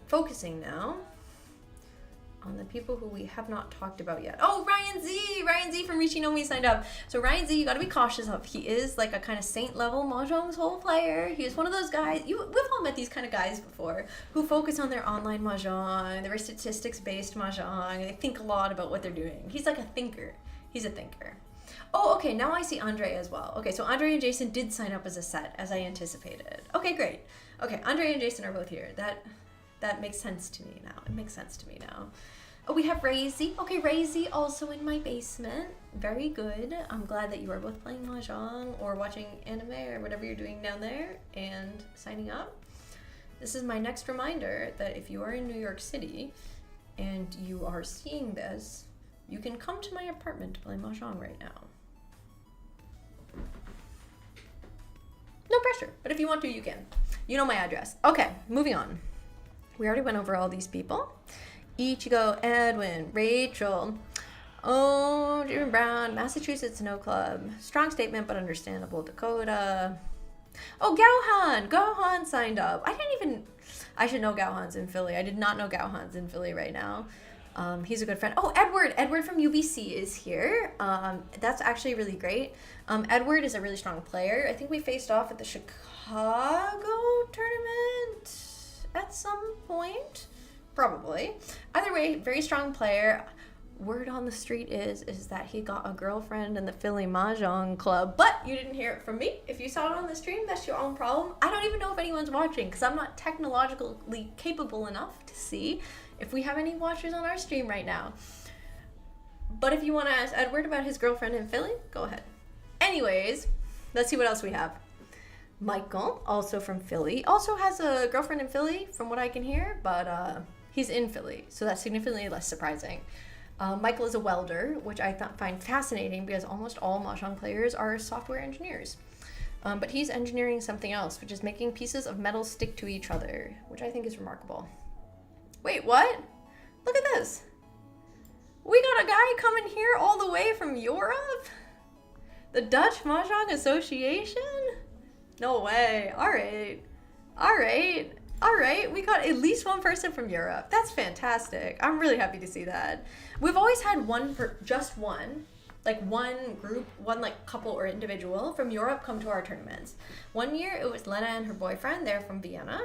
focusing now on the people who we have not talked about yet. Oh, Ryan Z from Riichi Nomi signed up. So Ryan Z, you gotta be cautious of. He is a kind of saint level MAHJONG Soul player. He is one of those guys, we've all met these kind of guys before, who focus on their online MAHJONG, they're statistics-based MAHJONG, they think a lot about what they're doing. He's like a thinker. He's a thinker. Oh, okay, now I see Andre as well. Okay, so Andre and Jason did sign up as a set, as I anticipated. Okay, great. Okay, Andre and Jason are both here. That makes sense to me now. It makes sense to me now. Oh, we have Riichi. Okay, Riichi also in my basement. Very good. I'm glad that you are both playing MAHJONG or watching anime or whatever you're doing down there and signing up. This is my next reminder that if you are in New York City and you are seeing this, you can come to my apartment to play MAHJONG right now. No pressure, but if you want to, you can. You know my address. Okay, moving on. We already went over all these people. Ichigo, Edwin, Rachel, oh, Jimmy Brown, Massachusetts No Club. Strong statement, but understandable. Dakota. Oh, Gauhan signed up. I should know Gauhan's in Philly. I did not know Gauhan's in Philly right now. He's a good friend. Oh, Edward from UBC is here. That's actually really great. Edward is a really strong player. I think we faced off at the Chicago tournament at some point. Probably. Either way, very strong player. Word on the street is that he got a girlfriend in the Philly MAHJONG club, but you didn't hear it from me. If you saw it on the stream, that's your own problem. I don't even know if anyone's watching because I'm not technologically capable enough to see if we have any watchers on our stream right now. But if you want to ask Edward about his girlfriend in Philly, go ahead. Anyways, let's see what else we have. Michael, also from Philly, also has a girlfriend in Philly, from what I can hear, but he's in Philly, so that's significantly less surprising. Michael is a welder, which I find fascinating because almost all Mahjong players are software engineers. But he's engineering something else, which is making pieces of metal stick to each other, which I think is remarkable. Wait, what? Look at this. We got a guy coming here all the way from Europe? The Dutch Mahjong Association? No way. All right. We got at least one person from Europe. That's fantastic. I'm really happy to see that. We've always had just one group, one like couple or individual from Europe come to our tournaments. One year it was Lena and her boyfriend. They're from Vienna.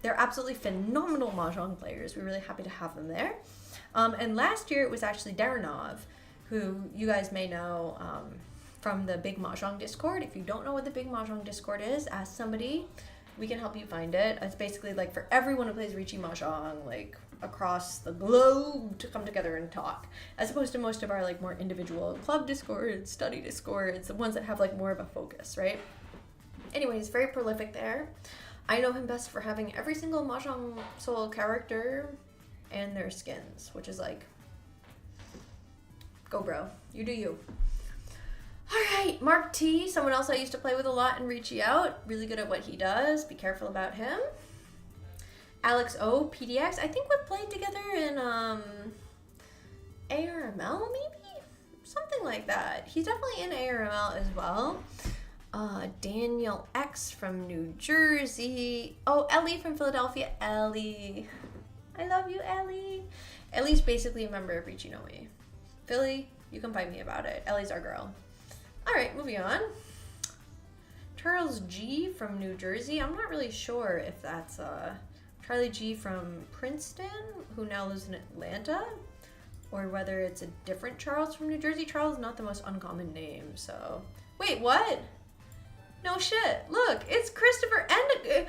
They're absolutely phenomenal Mahjong players. We're really happy to have them there. And last year it was actually Daranov, who you guys may know from the Big Mahjong Discord. If you don't know what the Big Mahjong Discord is, ask somebody. We can help you find it. It's basically like for everyone who plays Riichi Mahjong, like across the globe, to come together and talk, as opposed to most of our like more individual club discords, study discords, the ones that have like more of a focus, right? Anyway, he's very prolific there. I know him best for having every single Mahjong Soul character and their skins, which is like, go bro, you do you. All right, Mark T, someone else I used to play with a lot and Riichi out. Really good at what he does. Be careful about him. Alex O, PDX. I think we've played together in ARML, maybe? Something like that. He's definitely in ARML as well. Daniel X from New Jersey. Oh, Ellie from Philadelphia. Ellie. I love you, Ellie. Ellie's basically a member of Riichi Nomi. Philly, you can find me about it. Ellie's our girl. All right, moving on. Charles G from New Jersey. I'm not really sure if that's Charlie G from Princeton, who now lives in Atlanta, or whether it's a different Charles from New Jersey. Charles is not the most uncommon name, so. Wait, what? No shit. Look, it's Christopher Endicott.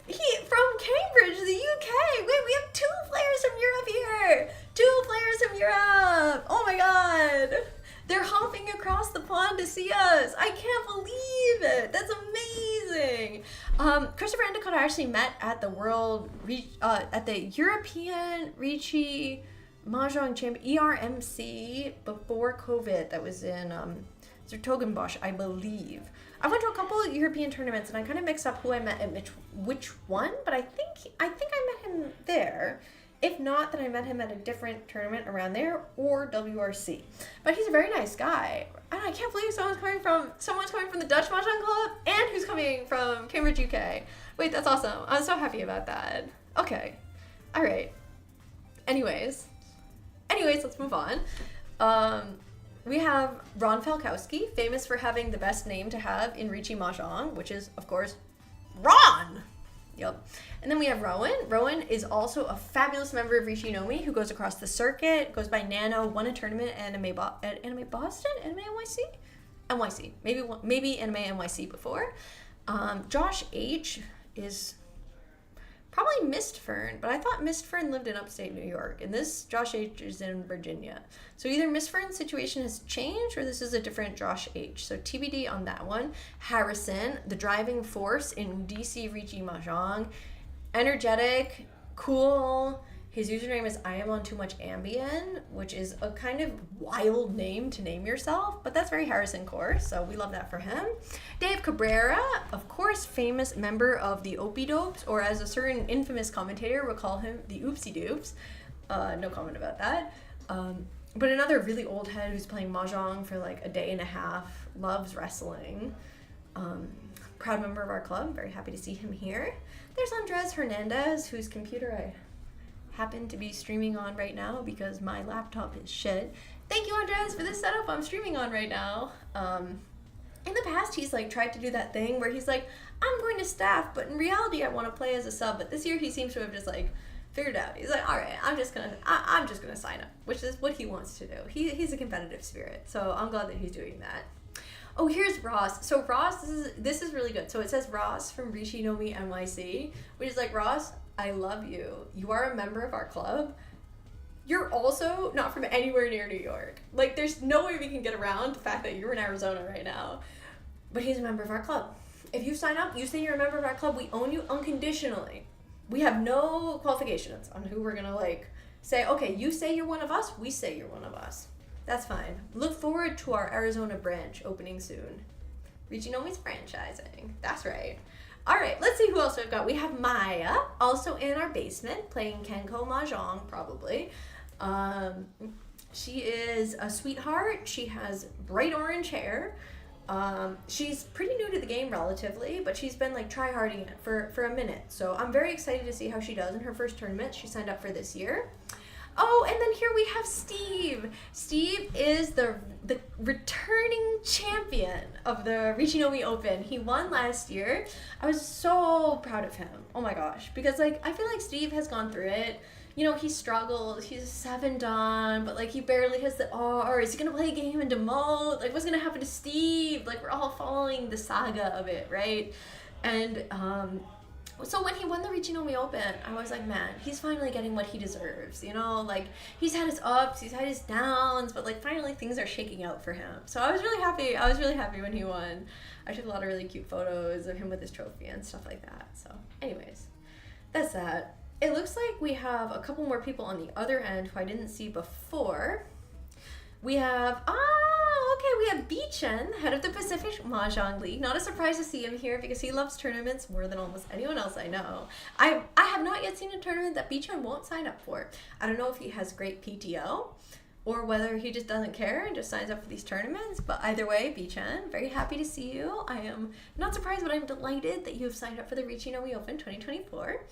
He from Cambridge, the UK. Wait, we have 2 players from Europe here. 2 players from Europe. Oh my god. They're hopping across the pond to see us. I can't believe it. That's amazing. Christopher Endicott I actually met at the at the European Riichi Mahjong Champion ERMC before COVID. That was in Zertogenbosch, I believe. I went to a couple of European tournaments and I kind of mixed up who I met at which one, but I think I met him there. If not, then I met him at a different tournament around there or WRC. But he's a very nice guy. And I can't believe someone's coming from the Dutch Mahjong Club and who's coming from Cambridge, UK. Wait, that's awesome. I'm so happy about that. Okay. All right. Anyways, let's move on. We have Ron Falkowski, famous for having the best name to have in Riichi Mahjong, which is, of course, Ron! Yep. And then we have Rowan. Rowan is also a fabulous member of Riichi Nomi who goes across the circuit, goes by Nano, won a tournament at Anime Boston? Anime NYC? NYC. Maybe Anime NYC before. Josh H is probably Mist Fern, but I thought Mist Fern lived in upstate New York, and this Josh H is in Virginia. So either Mist Fern's situation has changed, or this is a different Josh H. So TBD on that one. Harrison, the driving force in DC Riichi Mahjong. Energetic, cool. His username is I am on too much Ambien, which is a kind of wild name to name yourself, but that's very Harrison core, so we love that for him. Dave Cabrera, of course, famous member of the Opie Dopes, or as a certain infamous commentator would call him, the Oopsie Doops. No comment about that. But another really old head who's playing Mahjong for like a day and a half, loves wrestling. Proud member of our club, very happy to see him here. There's Andres Hernandez, whose computer I happen to be streaming on right now because my laptop is shit. Thank you, Andres, for this setup I'm streaming on right now. In the past, he's like tried to do that thing where he's like, I'm going to staff, but in reality, I want to play as a sub. But this year, he seems to have just like figured out. He's like, all right, I'm just gonna sign up, which is what he wants to do. He's a competitive spirit, so I'm glad that he's doing that. Oh, here's Ross. So Ross, this is really good. So it says Ross from Riichi Nomi NYC, which is like, Ross, I love you. You are a member of our club. You're also not from anywhere near New York. Like, there's no way we can get around the fact that you're in Arizona right now. But he's a member of our club. If you sign up, you say you're a member of our club, we own you unconditionally. We have no qualifications on who we're gonna like say, okay, you say you're one of us, we say you're one of us. That's fine. Look forward to our Arizona branch opening soon. Riichi Nomi's franchising. That's right. All right, let's see who else we've got. We have Maya, also in our basement, playing Kenko MAHJONG, probably. She is a sweetheart. She has bright orange hair. She's pretty new to the game relatively, but she's been like try-harding it for a minute. So I'm very excited to see how she does in her first tournament she signed up for this year. Oh, and then here we have Steve. Steve is the returning champion of the Riichi Nomi Open. He won last year. I was so proud of him. Oh my gosh. Because like I feel like Steve has gone through it. You know, he struggles. He's a 7-dan, but like he barely has the R. Is he gonna play a game in demote? Like what's gonna happen to Steve? Like we're all following the saga of it, right? And so when he won the Riichi Nomi Open, I was like, man, he's finally getting what he deserves, you know? Like, he's had his ups, he's had his downs, but like finally things are shaking out for him. So I was really happy. I was really happy when he won. I took a lot of really cute photos of him with his trophy and stuff like that. So anyways, that's that. It looks like we have a couple more people on the other end who I didn't see before. We have, we have Beechen, head of the Pacific Mahjong League. Not a surprise to see him here because he loves tournaments more than almost anyone else I know. I have not yet seen a tournament that Beechen won't sign up for. I don't know if he has great PTO or whether he just doesn't care and just signs up for these tournaments. But either way, Beechen, very happy to see you. I am not surprised, but I'm delighted that you have signed up for the Riichi Nomi Open 2024.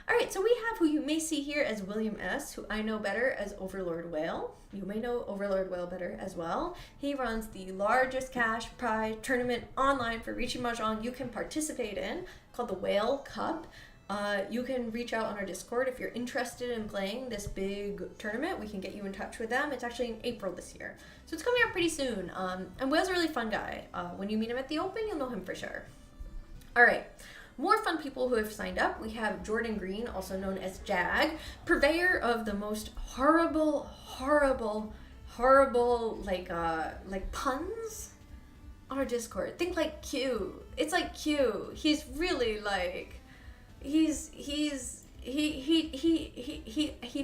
All right, so we have who you may see here as William S., who I know better as Overlord Whale. You may know Overlord Whale better as well. He runs the largest cash prize tournament online for Riichi Mahjong you can participate in, called the Whale Cup. You can reach out on our Discord if you're interested in playing this big tournament. We can get you in touch with them. It's actually in April this year, so it's coming up pretty soon. And Whale's a really fun guy. When you meet him at the Open, you'll know him for sure. All right. More fun people who have signed up. We have Jordan Green, also known as Jag, purveyor of the most horrible like puns on our Discord. Think like Q. It's like Q. He's really like he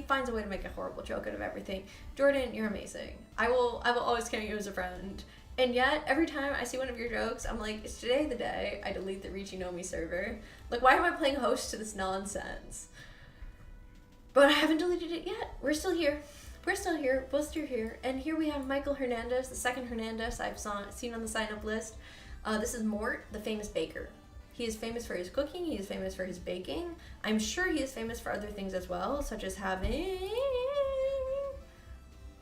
finds a way to make a horrible joke out of everything. Jordan, you're amazing. I will always count you as a friend. And yet, every time I see one of your jokes, I'm like, is today the day I delete the Riichi Nomi server? Like, why am I playing host to this nonsense? But I haven't deleted it yet. We're still here. We're still here. We're still here. And here we have Michael Hernandez, the second Hernandez I've seen on the sign-up list. This is Mort, the famous baker. He is famous for his cooking. He is famous for his baking. I'm sure he is famous for other things as well, such as having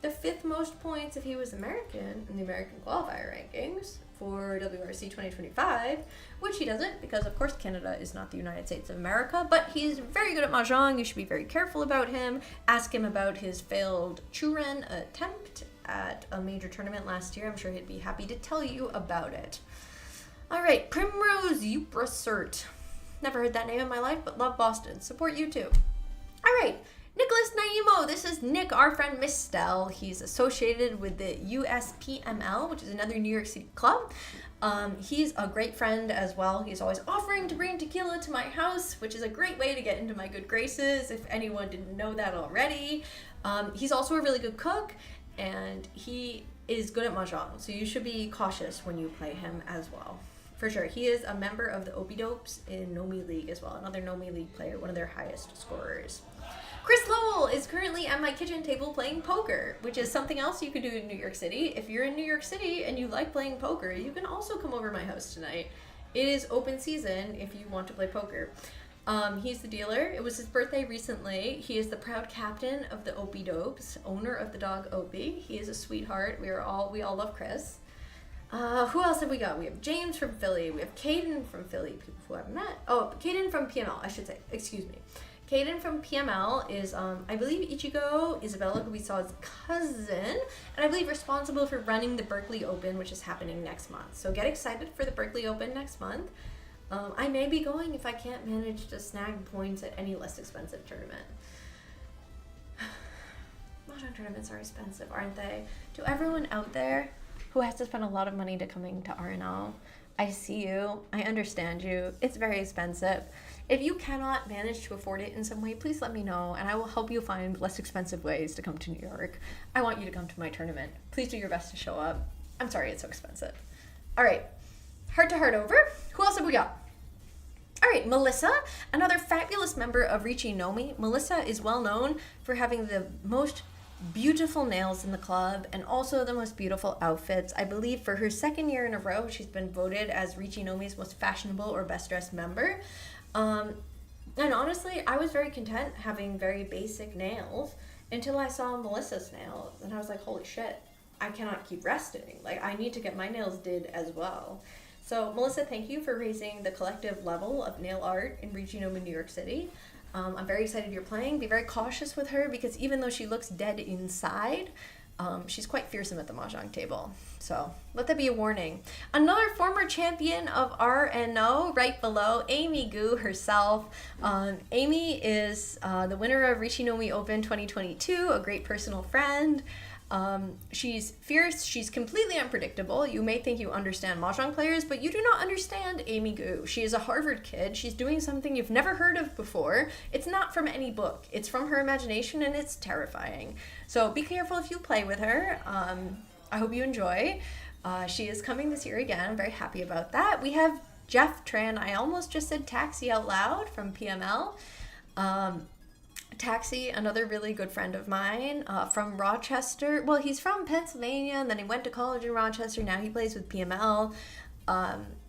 the 5th most points if he was American in the American qualifier rankings for WRC 2025, which he doesn't because, of course, Canada is not the United States of America, but he's very good at Mahjong. You should be very careful about him. Ask him about his failed Churen attempt at a major tournament last year. I'm sure he'd be happy to tell you about it. All right, Primrose Uprasert. Never heard that name in my life, but love Boston. Support you too. All right. Nicholas Naimo, this is Nick, our friend Miss Stell. He's associated with the USPML, which is another New York City club. He's a great friend as well. He's always offering to bring tequila to my house, which is a great way to get into my good graces, if anyone didn't know that already. He's also a really good cook, and he is good at Mahjong, so you should be cautious when you play him as well. For sure. He is a member of the Opidopes in Nomi League as well, another Nomi League player, one of their highest scorers. Chris Lowell is currently at my kitchen table playing poker, which is something else you can do in New York City. If you're in New York City and you like playing poker, you can also come over to my house tonight. It is open season if you want to play poker. He's the dealer. It was his birthday recently. He is the proud captain of the Opidopes, owner of the dog Opie. He is a sweetheart. We all love Chris. Who else have we got? We have James from Philly. We have Caden from Philly, people who I've met. Oh, Caden from PML, I should say. Excuse me. Caden from PML is, I believe, Ichigo Isabella, who we saw as cousin, and I believe responsible for running the Berkeley Open, which is happening next month. So get excited for the Berkeley Open next month. I may be going if I can't manage to snag points at any less expensive tournament. Mahjong tournaments are expensive, aren't they? To everyone out there who has to spend a lot of money to coming to RNL, I see you. I understand you. It's very expensive. If you cannot manage to afford it in some way, please let me know and I will help you find less expensive ways to come to New York. I want you to come to my tournament. Please do your best to show up. I'm sorry it's so expensive. All right, heart to heart over. Who else have we got? All right, Melissa, another fabulous member of Riichi Nomi. Melissa is well known for having the most beautiful nails in the club and also the most beautiful outfits. I believe for her second year in a row, she's been voted as Riichi Nomi's most fashionable or best dressed member. And honestly, I was very content having very basic nails until I saw Melissa's nails and I was like, holy shit, I cannot keep resting. Like, I need to get my nails did as well. So Melissa, thank you for raising the collective level of nail art in Riichi Nomi, New York City. I'm very excited you're playing. Be very cautious with her because even though she looks dead inside, she's quite fearsome at the Mahjong table. So let that be a warning. Another former champion of RNO right below, Amy Gu herself. Amy is the winner of Riichi Nomi Open 2022, a great personal friend. She's fierce, she's completely unpredictable. You may think you understand Mahjong players, but you do not understand Amy Gu. She is a Harvard kid. She's doing something you've never heard of before. It's not from any book. It's from her imagination and it's terrifying. So be careful if you play with her. I hope you enjoy. She is coming this year again. I'm very happy about that. We have Jeff Tran. I almost just said Taxi out loud from PML. Taxi, another really good friend of mine from Rochester. Well, he's from Pennsylvania, and then he went to college in Rochester. Now he plays with PML.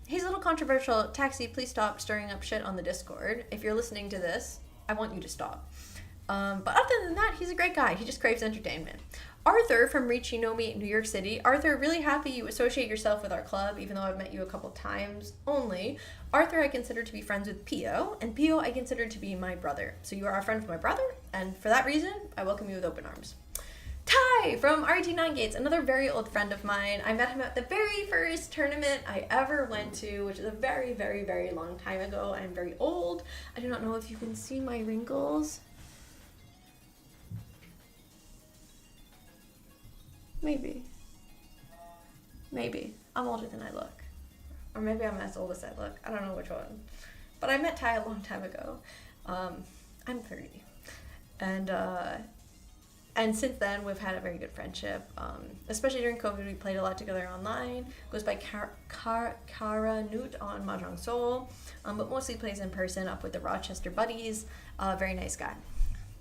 He's a little controversial. Taxi, please stop stirring up shit on the Discord. If you're listening to this, I want you to stop. But other than that, he's a great guy. He just craves entertainment. Arthur from Riichi Nomi, New York City. Arthur, really happy you associate yourself with our club, even though I've met you a couple times only. Arthur I consider to be friends with Pio, and Pio I consider to be my brother. So you are a friend of my brother, and for that reason, I welcome you with open arms. Ty from RT9 Gates, another very old friend of mine. I met him at the very first tournament I ever went to, which is a very, very, very long time ago. I'm very old. I do not know if you can see my wrinkles. Maybe. I'm older than I look. Or maybe I'm as old as I look. I don't know which one. But I met Ty a long time ago. I'm 30. And since then, we've had a very good friendship. Especially during COVID, we played a lot together online. Goes by Kara Newt on Mahjong Seoul. But mostly plays in person up with the Rochester buddies. Very nice guy.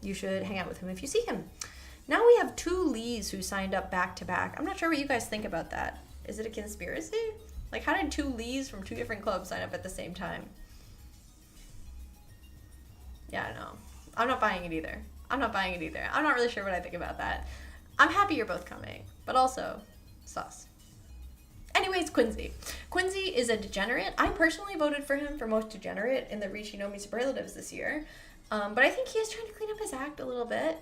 You should hang out with him if you see him. Now we have two Lees who signed up back to back. I'm not sure what you guys think about that. Is it a conspiracy? Like, how did two Lees from two different clubs sign up at the same time? Yeah, no. I'm not buying it either. I'm not really sure what I think about that. I'm happy you're both coming, but also sus. Anyways, Quincy. Quincy is a degenerate. I personally voted for him for most degenerate in the Riichi Nomi superlatives this year. But I think he is trying to clean up his act a little bit.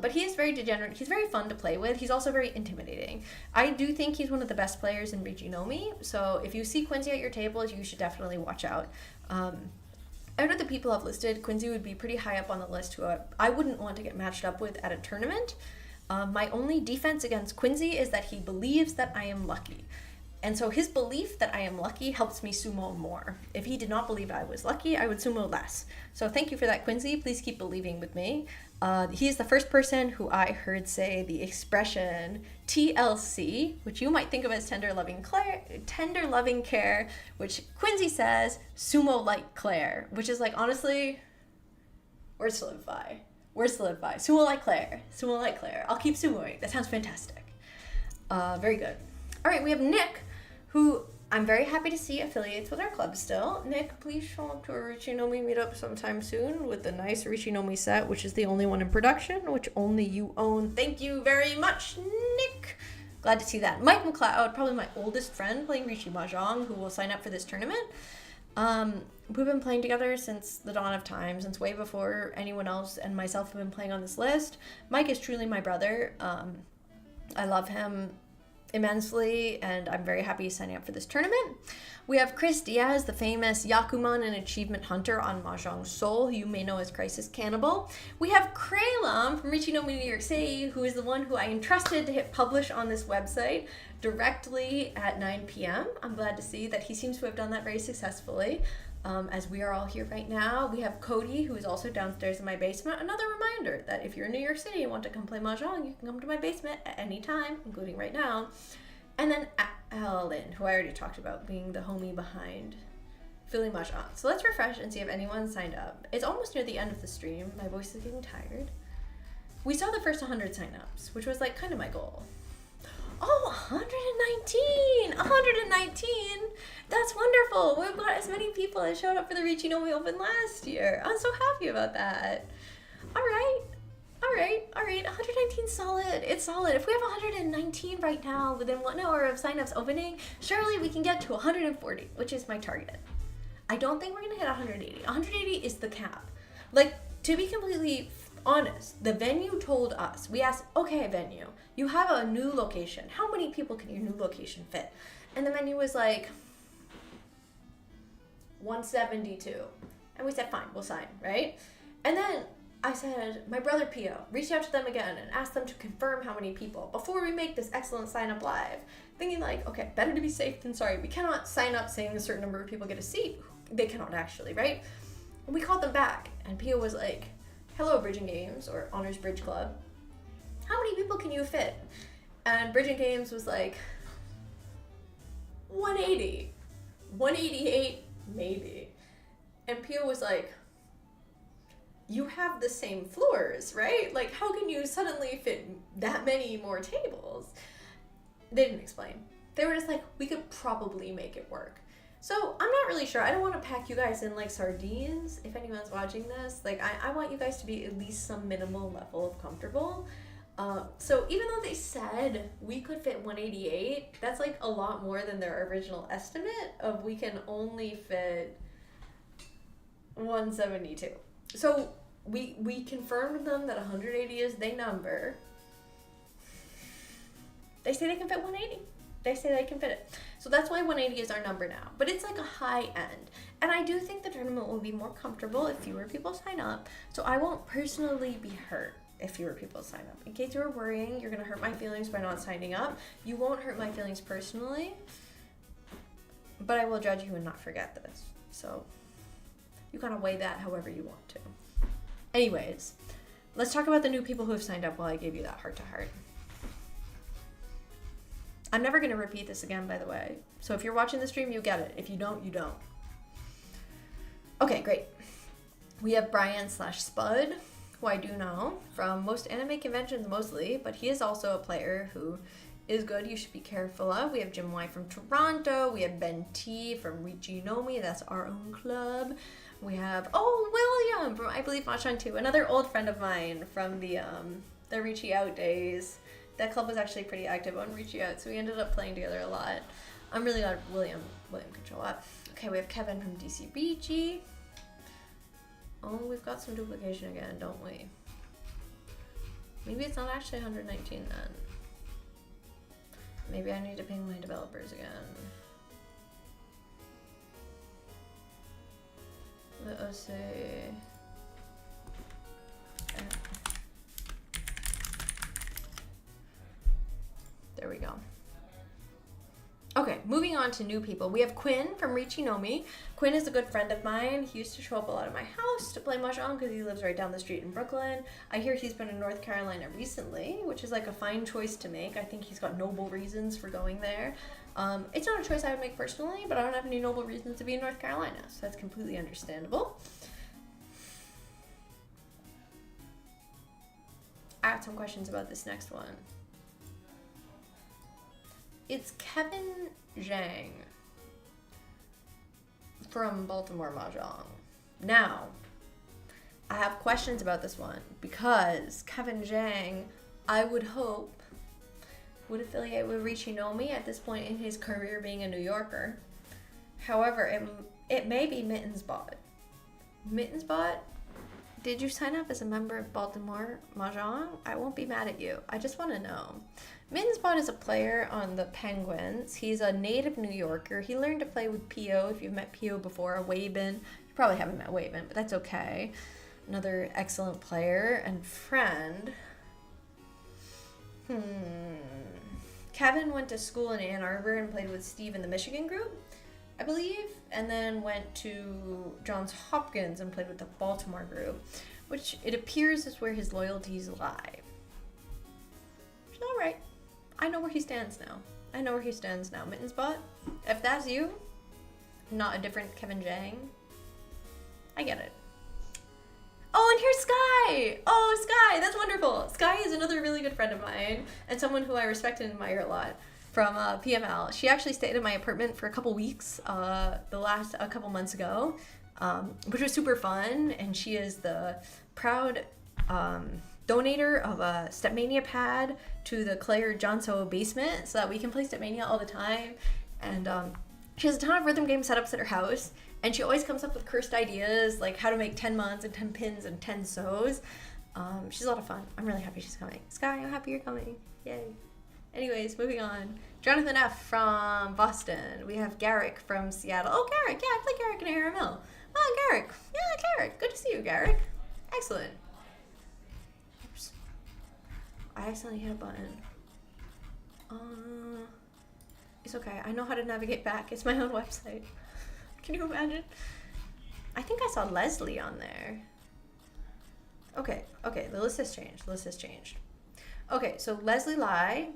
But he is very degenerate. He's very fun to play with. He's also very intimidating. I do think he's one of the best players in Riichi Nomi. So if you see Quincy at your tables, you should definitely watch out. Out of the people I've listed, Quincy would be pretty high up on the list who I wouldn't want to get matched up with at a tournament. My only defense against Quincy is that he believes that I am lucky. And so his belief that I am lucky helps me sumo more. If he did not believe I was lucky, I would sumo less. So thank you for that, Quincy. Please keep believing with me. He is the first person who I heard say the expression TLC, which you might think of as tender loving care, which Quincy says sumo like Claire, which is like, honestly, we're solidify. Sumo like Claire. I'll keep sumoing. That sounds fantastic. Very good. All right, we have Nick, who I'm very happy to see affiliates with our club still. Nick, please show up to a Riichi Nomi meetup sometime soon with the nice Riichi Nomi set, which is the only one in production, which only you own. Thank you very much, Nick. Glad to see that. Mike McLeod, probably my oldest friend playing Riichi Mahjong, who will sign up for this tournament. We've been playing together since the dawn of time, since way before anyone else and myself have been playing on this list. Mike is truly my brother. I love him. immensely, and I'm very happy signing up for this tournament. We have Chris Diaz, the famous Yakuman and Achievement Hunter on MAHJONG Seoul, who you may know as Crisis Cannibal. We have Kralam from Riichi Nomi, New York City, who is the one who I entrusted to hit publish on this website directly at 9 p.m. I'm glad to see that he seems to have done that very successfully. As we are all here right now, we have Cody, who is also downstairs in my basement. Another reminder that if you're in New York City and want to come play Mahjong, you can come to my basement at any time, including right now. And then Alan, who I already talked about, being the homie behind Philly Mahjong. So let's refresh and see if anyone signed up. It's almost near the end of the stream. My voice is getting tired. We saw the first 100 signups, which was like kind of my goal. Oh, 119! 119! That's wonderful! We've got as many people as showed up for the Riichi Nomi Open last year. I'm so happy about that. Alright, 119 solid. It's solid. If we have 119 right now within 1 hour of signups opening, surely we can get to 140, which is my target. I don't think we're gonna hit 180. 180 is the cap. Like, to be completely honest, the venue told us, we asked, okay, venue, you have a new location. How many people can your new location fit? And the venue was like, 172. And we said, fine, we'll sign, right? And then I said, my brother Pio, reached out to them again and asked them to confirm how many people before we make this excellent sign up live. Thinking like, okay, better to be safe than sorry. We cannot sign up saying a certain number of people get a seat. They cannot actually, right? And we called them back and Pio was like, hello, Bridging Games, or Honors Bridge Club. How many people can you fit? And Bridging Games was like, 180. 188, maybe. And Pio was like, you have the same floors, right? Like, how can you suddenly fit that many more tables? They didn't explain. They were just like, we could probably make it work. So I'm not really sure. I don't want to pack you guys in like sardines. If anyone's watching this, like I want you guys to be at least some minimal level of comfortable. So even though they said we could fit 188, that's like a lot more than their original estimate of we can only fit 172. So we confirmed them that 180 is their number. They say they can fit 180. They say they can fit it. So that's why 180 is our number now. But it's like a high end. And I do think the tournament will be more comfortable if fewer people sign up. So I won't personally be hurt if fewer people sign up. In case you were worrying, you're going to hurt my feelings by not signing up. You won't hurt my feelings personally. But I will judge you and not forget this. So you kind of weigh that however you want to. Anyways, let's talk about the new people who have signed up while I gave you that heart-to-heart. I'm never going to repeat this again, by the way. So if you're watching the stream, you get it. If you don't, you don't. Okay, great. We have Brian/Spud, who I do know from most anime conventions mostly, but he is also a player who is good. You should be careful of. We have Jim Y from Toronto. We have Ben T from Riichi Nomi. That's our own club. We have, William from, I believe, Mahjong 2, another old friend of mine from the Riichi Out days. That club was actually pretty active on Riichi Out, so we ended up playing together a lot. I'm really glad William could show up. Okay, we have Kevin from DC Riichi. Oh, we've got some duplication again, don't we? Maybe it's not actually 119 then. Maybe I need to ping my developers again. Let us see. There we go. Okay, moving on to new people. We have Quinn from Riichi Nomi. Quinn is a good friend of mine. He used to show up a lot at my house to play Mahjong because he lives right down the street in Brooklyn. I hear he's been in North Carolina recently, which is like a fine choice to make. I think he's got noble reasons for going there. It's not a choice I would make personally, but I don't have any noble reasons to be in North Carolina, so that's completely understandable. I have some questions about this next one. It's Kevin Zhang from Baltimore Mahjong. Now, I have questions about this one because Kevin Zhang, I would hope, would affiliate with Riichi Nomi at this point in his career being a New Yorker. However, it may be Mittensbot. Mittensbot Did you sign up as a member of Baltimore Mahjong? I won't be mad at you. I just want to know. Mittensbot is a player on the Penguins. He's a native New Yorker. He learned to play with Pio. If you've met Pio before, Wabin. You probably haven't met Wabin, but that's okay. Another excellent player and friend. Kevin went to school in Ann Arbor and played with Steve in the Michigan group, I believe, and then went to Johns Hopkins and played with the Baltimore group, which it appears is where his loyalties lie. Which is all right. I know where he stands now. Mittensbot, if that's you, not a different Kevin Jang, I get it. Oh, and here's Sky! Oh, Sky, that's wonderful. Sky is another really good friend of mine and someone who I respect and admire a lot from PML. She actually stayed in my apartment for a couple weeks a couple months ago, which was super fun. And she is the proud donator of a Stepmania pad to the Claire Johnso basement so that we can play Stepmania all the time. And she has a ton of rhythm game setups at her house. And she always comes up with cursed ideas, like how to make 10 muns and 10 pins and 10 sows. She's a lot of fun. I'm really happy she's coming. Sky, I'm happy you're coming. Yay. Anyways, moving on. Jonathan F. from Boston. We have Garrick from Seattle. Oh, Garrick. Yeah, I play Garrick in ARML. Oh, Garrick. Yeah, Garrick. Good to see you, Garrick. Excellent. Oops. I accidentally hit a button. It's okay. I know how to navigate back. It's my own website. Can you imagine? I think I saw Leslie on there. Okay, the list has changed. Okay, so Leslie Lai.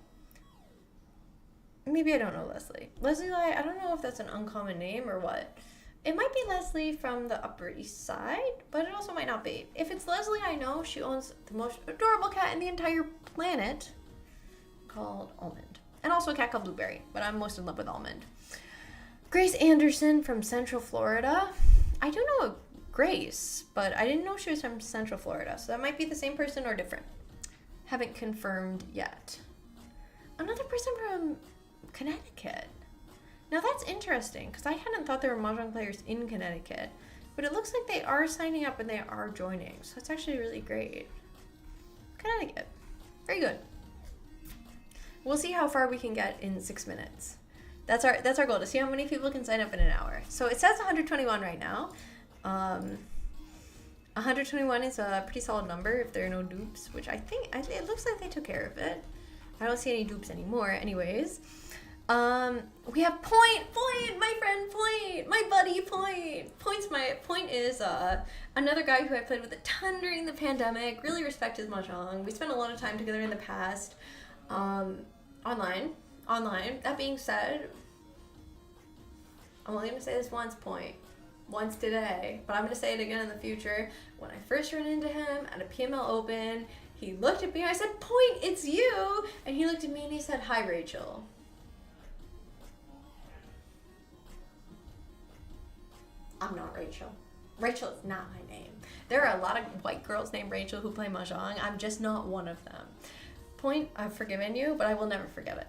Maybe I don't know Leslie. Leslie Lai, I don't know if that's an uncommon name or what. It might be Leslie from the Upper East Side, but it also might not be. If it's Leslie I know, she owns the most adorable cat in the entire planet called Almond. And also a cat called Blueberry, but I'm most in love with Almond. Grace Anderson from Central Florida. I do know a Grace, but I didn't know she was from Central Florida, so that might be the same person or different. Haven't confirmed yet. Another person from Connecticut. Now that's interesting, because I hadn't thought there were Mahjong players in Connecticut, but it looks like they are signing up and they are joining, so it's actually really great. Connecticut. Very good. We'll see how far we can get in 6 minutes. That's our goal, to see how many people can sign up in an hour. So it says 121 right now. 121 is a pretty solid number if there are no dupes, which it looks like they took care of it. I don't see any dupes anymore. Anyways, we have Point, my friend Point, my buddy Point. Point is another guy who I played with a ton during the pandemic. Really respect his mahjong. We spent a lot of time together in the past, online. That being said, I'm only going to say this once today, but I'm going to say it again in the future. When I first ran into him at a PML Open, he looked at me, I said, Point, it's you! And he looked at me and he said, hi, Rachel. I'm not Rachel. Rachel is not my name. There are a lot of white girls named Rachel who play mahjong. I'm just not one of them. Point, I've forgiven you, but I will never forget it.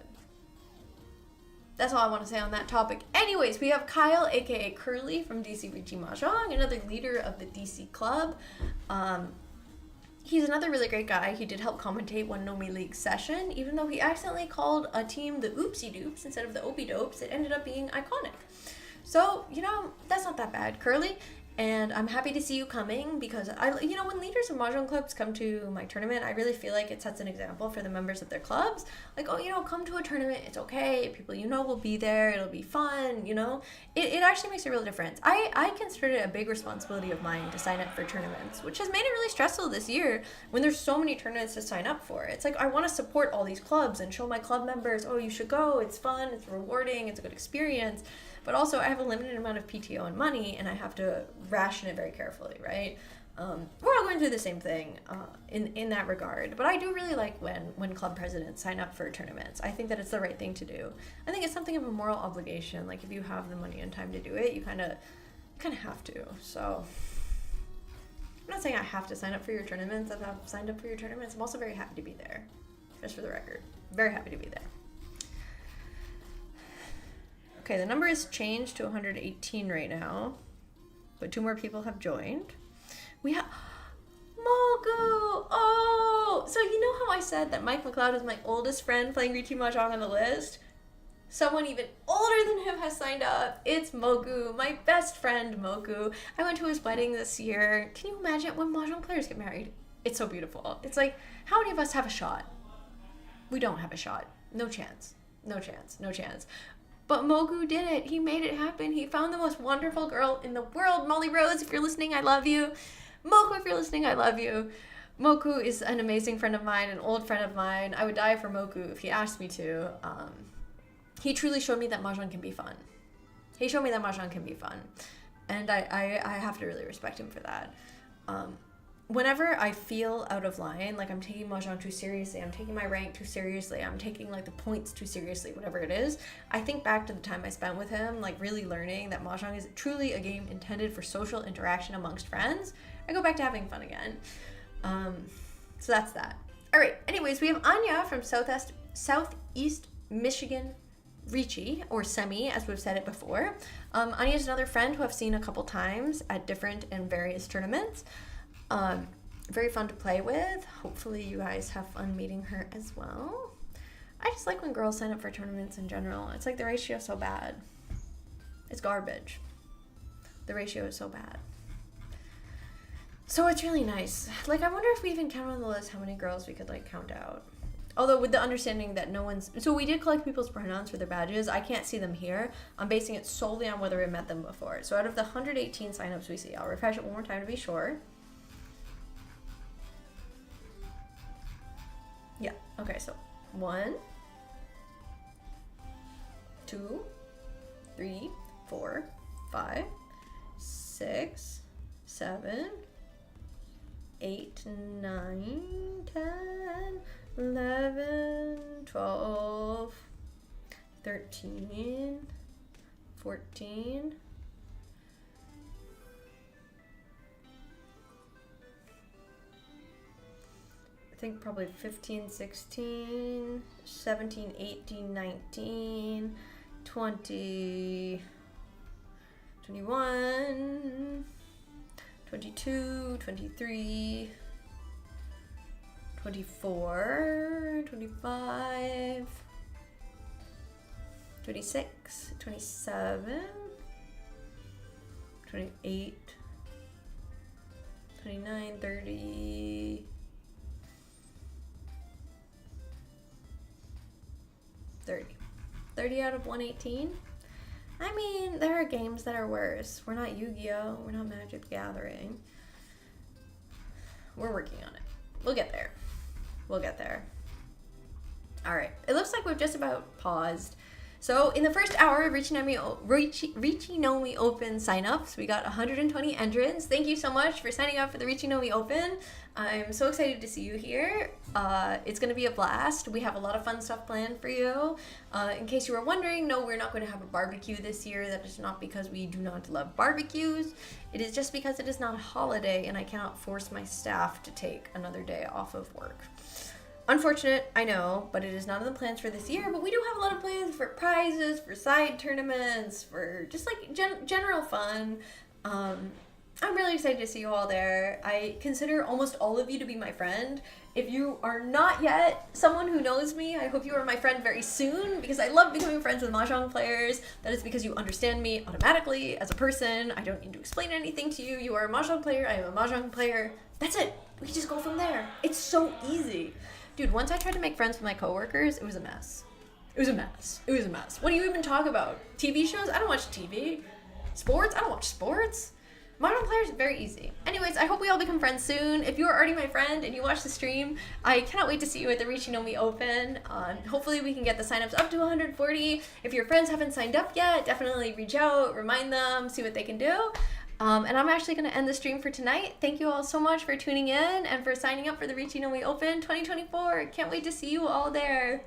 That's all I want to say on that topic. Anyways, we have Kyle, aka Curly from DC Riichi Mahjong, another leader of the DC club. He's another really great guy. He did help commentate one Nomi League session, even though he accidentally called a team the Oopsie Doops instead of the Opie Dopes. It ended up being iconic. So, that's not that bad, Curly. And I'm happy to see you coming because when leaders of Mahjong clubs come to my tournament, I really feel like it sets an example for the members of their clubs. Like, come to a tournament. It's okay. People will be there. It'll be fun. It actually makes a real difference. I considered it a big responsibility of mine to sign up for tournaments, which has made it really stressful this year when there's so many tournaments to sign up for. It's like I want to support all these clubs and show my club members, oh, you should go. It's fun. It's rewarding. It's a good experience. But also, I have a limited amount of PTO and money, and I have to ration it very carefully, right? We're all going through the same thing in that regard. But I do really like when club presidents sign up for tournaments. I think that it's the right thing to do. I think it's something of a moral obligation. Like, if you have the money and time to do it, you kind of have to. So, I'm not saying I have to sign up for your tournaments. I've signed up for your tournaments. I'm also very happy to be there, just for the record. Very happy to be there. Okay, the number is changed to 118 right now, but 2 more people have joined. We have so you know how I said that Mike McLeod is my oldest friend playing Riichi Mahjong on the list? Someone even older than him has signed up. It's Mogu, my best friend Mogu. I went to his wedding this year. Can you imagine when Mahjong players get married? It's so beautiful. It's like, how many of us have a shot? We don't have a shot. No chance. No chance. No chance. But Mogu did it. He made it happen. He found the most wonderful girl in the world. Molly Rose, if you're listening, I love you. Mogu, if you're listening, I love you. Mogu is an amazing friend of mine, an old friend of mine. I would die for Mogu if he asked me to. He truly showed me that Mahjong can be fun. He showed me that Mahjong can be fun. And I have to really respect him for that. Whenever I feel out of line, like I'm taking Mahjong too seriously, I'm taking my rank too seriously, I'm taking like the points too seriously, whatever it is, I think back to the time I spent with him, like really learning that Mahjong is truly a game intended for social interaction amongst friends. I go back to having fun again. So that's that. All right. Anyways, we have Anya from Southeast Michigan, Riichi, or Semi, as we've said it before. Anya is another friend who I've seen a couple times at different and various tournaments. Very fun to play with. Hopefully you guys have fun meeting her as well. I just like when girls sign up for tournaments in general. It's like the ratio is so bad. It's garbage. The ratio is so bad. So it's really nice. Like, I wonder if we even count on the list how many girls we could, like, count out. Although with the understanding that no one's... So we did collect people's pronouns for their badges. I can't see them here. I'm basing it solely on whether we met them before. So out of the 118 signups we see, I'll refresh it one more time to be sure. Yeah. Okay, so 1, 2, 3, 4, 5, 6, 7... 8, 9, 10, 11, 12, 13, 14, I think probably 15, 16, 17, 18, 19, 20, 21, 22, 23, 24, 25, 26, 27, 28, 29, 30, 30 out of 118. I mean, there are games that are worse. We're not Yu-Gi-Oh! We're not Magic the Gathering. We're working on it. We'll get there. We'll get there. All right. It looks like we've just about paused. So in the first hour of Riichi Nomi Open signups, we got 120 entrants. Thank you so much for signing up for the Riichi Nomi Open. I'm so excited to see you here. It's going to be a blast. We have a lot of fun stuff planned for you. In case you were wondering, no, we're not going to have a barbecue this year. That is not because we do not love barbecues. It is just because it is not a holiday and I cannot force my staff to take another day off of work. Unfortunate, I know, but it is not in the plans for this year. But we do have a lot of plans for prizes, for side tournaments, for just like general fun. I'm really excited to see you all there. I consider almost all of you to be my friend. If you are not yet someone who knows me, I hope you are my friend very soon because I love becoming friends with Mahjong players. That is because you understand me automatically as a person. I don't need to explain anything to you. You are a Mahjong player. I am a Mahjong player. That's it. We can just go from there. It's so easy. Dude, once I tried to make friends with my coworkers, it was a mess. It was a mess. It was a mess. What do you even talk about? TV shows? I don't watch TV. Sports? I don't watch sports. Mahjong players, very easy. Anyways, I hope we all become friends soon. If you are already my friend and you watch the stream, I cannot wait to see you at the Riichi Nomi Open. Hopefully we can get the signups up to 140. If your friends haven't signed up yet, definitely reach out, remind them, see what they can do. And I'm actually going to end the stream for tonight. Thank you all so much for tuning in and for signing up for the Riichi Nomi Open 2024. Can't wait to see you all there.